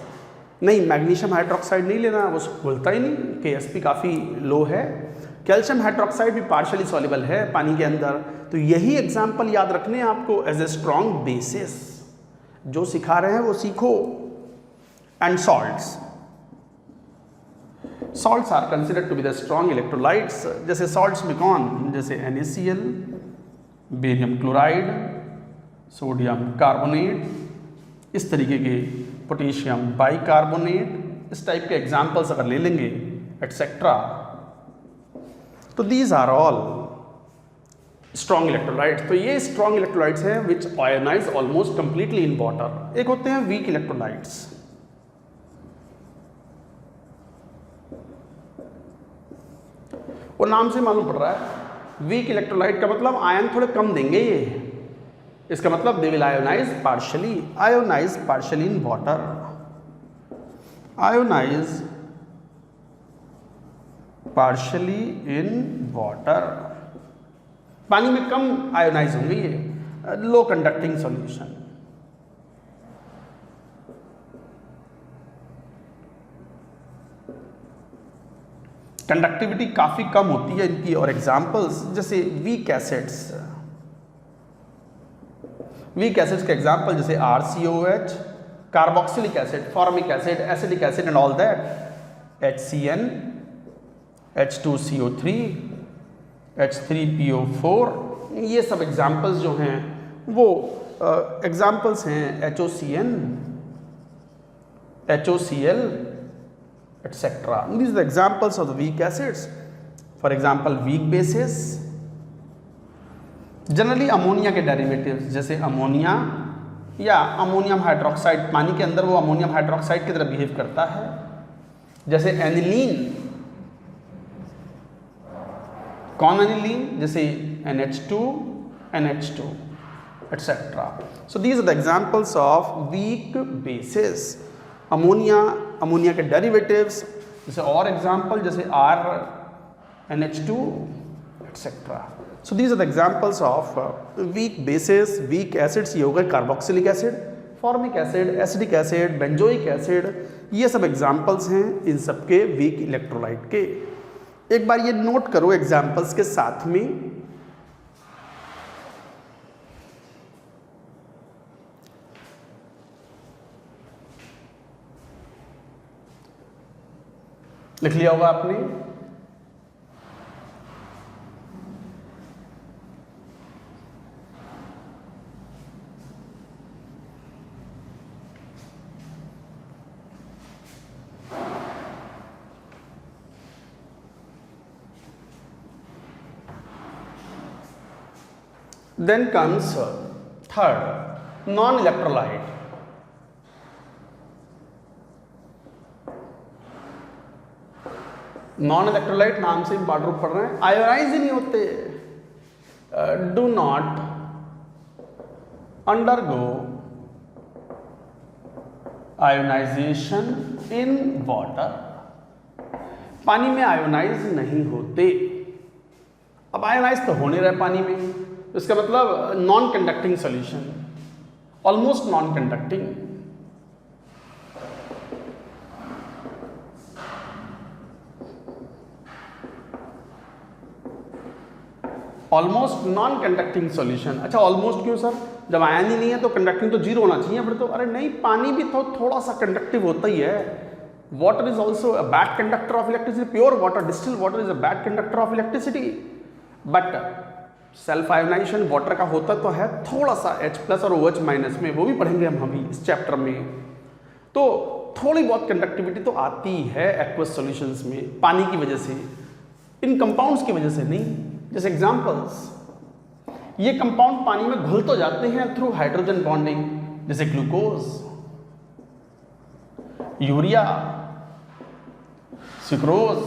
S1: नहीं, मैग्नीशियम हाइड्रोक्साइड नहीं लेना, वो घुलता ही नहीं, KSP काफ़ी लो है। कैल्शियम हाइड्रोक्साइड भी पार्शियली सॉल्युबल है पानी के अंदर। तो यही एग्जाम्पल याद रखने हैं आपको एज ए स्ट्रॉन्ग बेसिस। जो सिखा रहे हैं वो सीखो। And salts are considered to be the strong electrolytes. जैसे सॉल्ट्स में कौन? जैसे NaCl, barium chloride, sodium carbonate, इस तरीके के पोटेशियम बाइकार्बोनेट, इस टाइप के एग्जाम्पल्स अगर ले लेंगे एटसेट्रा। तो these are all strong electrolytes. तो ये स्ट्रॉन्ग इलेक्ट्रोलाइट्स हैं which ionise almost completely in water. एक होते हैं वीक इलेक्ट्रोलाइट्स। वो नाम से मालूम पड़ रहा है वीक इलेक्ट्रोलाइट का मतलब आयन थोड़े कम देंगे ये। इसका मतलब they will ionise partially in water. Ionise partially in water, पानी में कम आयोनाइज होंगे ये, लो कंडक्टिंग सॉल्यूशन। कंडक्टिविटी काफ़ी कम होती है इनकी। और एग्जाम्पल्स जैसे वीक एसिड्स के एग्जाम्पल जैसे RCOH, carboxylic acid, formic acid, acidic acid and all that, HCN, H2CO3, H3PO4, ये सब एग्जाम्पल्स जो हैं वो एग्जाम्पल्स हैं HOCN, HOCl, etc. These are the examples of the weak acids. For example, weak bases, generally ammonia के derivatives जैसे ammonia या ammonium hydroxide, पानी के अंदर वो अमोनियम हाइड्रोक्साइड की तरह बिहेव करता है। जैसे एनिलीन, कौन एनिलीन? जैसे NH2, NH2 etc. So these are the examples of weak bases. Ammonia के डेरिवेटिव्स जैसे, और एग्जाम्पल जैसे RNH2 etc. So these are the examples of weak bases, weak acids। ये हो गए carboxylic acid, formic acid, acidic acid, benzoic acid, ये सब examples हैं इन सब के वीक इलेक्ट्रोलाइट के। एक बार ये नोट करो एग्जाम्पल्स के साथ में। लिख लिया होगा आपने। Then comes third non electrolyte. Non electrolyte नाम से इंपॉर्टेंट रूप पढ़ रहे हैं, आयोनाइज ही नहीं होते, do not undergo ionisation in water, पानी में आयोनाइज नहीं होते। अब आयोनाइज तो हो नहीं रहा पानी में, इसका मतलब non conducting solution, almost non conducting. Almost non conducting solution. अच्छा ऑलमोस्ट क्यों सर, जब आयन ही नहीं है तो कंडक्टिंग तो जीरो होना चाहिए फिर तो। अरे नहीं, पानी भी तो थोड़ा सा कंडक्टिव होता ही है। Water is also a bad conductor of electricity, pure water, distilled water is a bad conductor of electricity, but self ionisation water का होता तो है थोड़ा सा H+ और OH- में, वो भी पढ़ेंगे हम अभी इस चैप्टर में। तो थोड़ी बहुत कंडक्टिविटी तो आती है एक्वस सॉल्यूशंस में पानी की वजह से, इन कंपाउंड्स की वजह से नहीं। जैसे एग्जांपल्स, ये कंपाउंड पानी में घुल तो जाते हैं थ्रू हाइड्रोजन बॉन्डिंग, जैसे ग्लूकोज, यूरिया, सुक्रोज,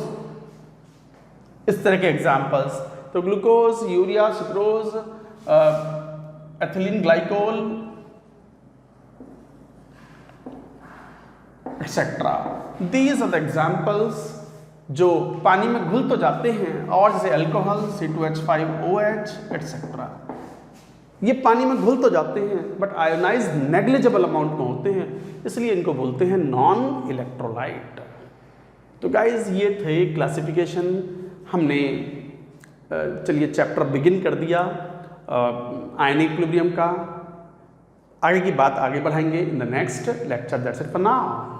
S1: इस तरह के एग्जांपल्स। तो glucose, urea, sucrose, ethylene glycol etcetera, these are the examples जो पानी में घुल तो जाते हैं, और जैसे अल्कोहल C2H5OH एक्सेट्रा, ये पानी में घुल तो जाते हैं बट आयोनाइज नेग्लिजिबल अमाउंट में होते हैं, इसलिए इनको बोलते हैं नॉन इलेक्ट्रोलाइट। तो गाइज ये थे क्लासिफिकेशन, हमने चलिए चैप्टर बिगिन कर दिया आयनिक इक्विलिब्रियम का। आगे की बात आगे बढ़ाएंगे in the next lecture. That's it for now.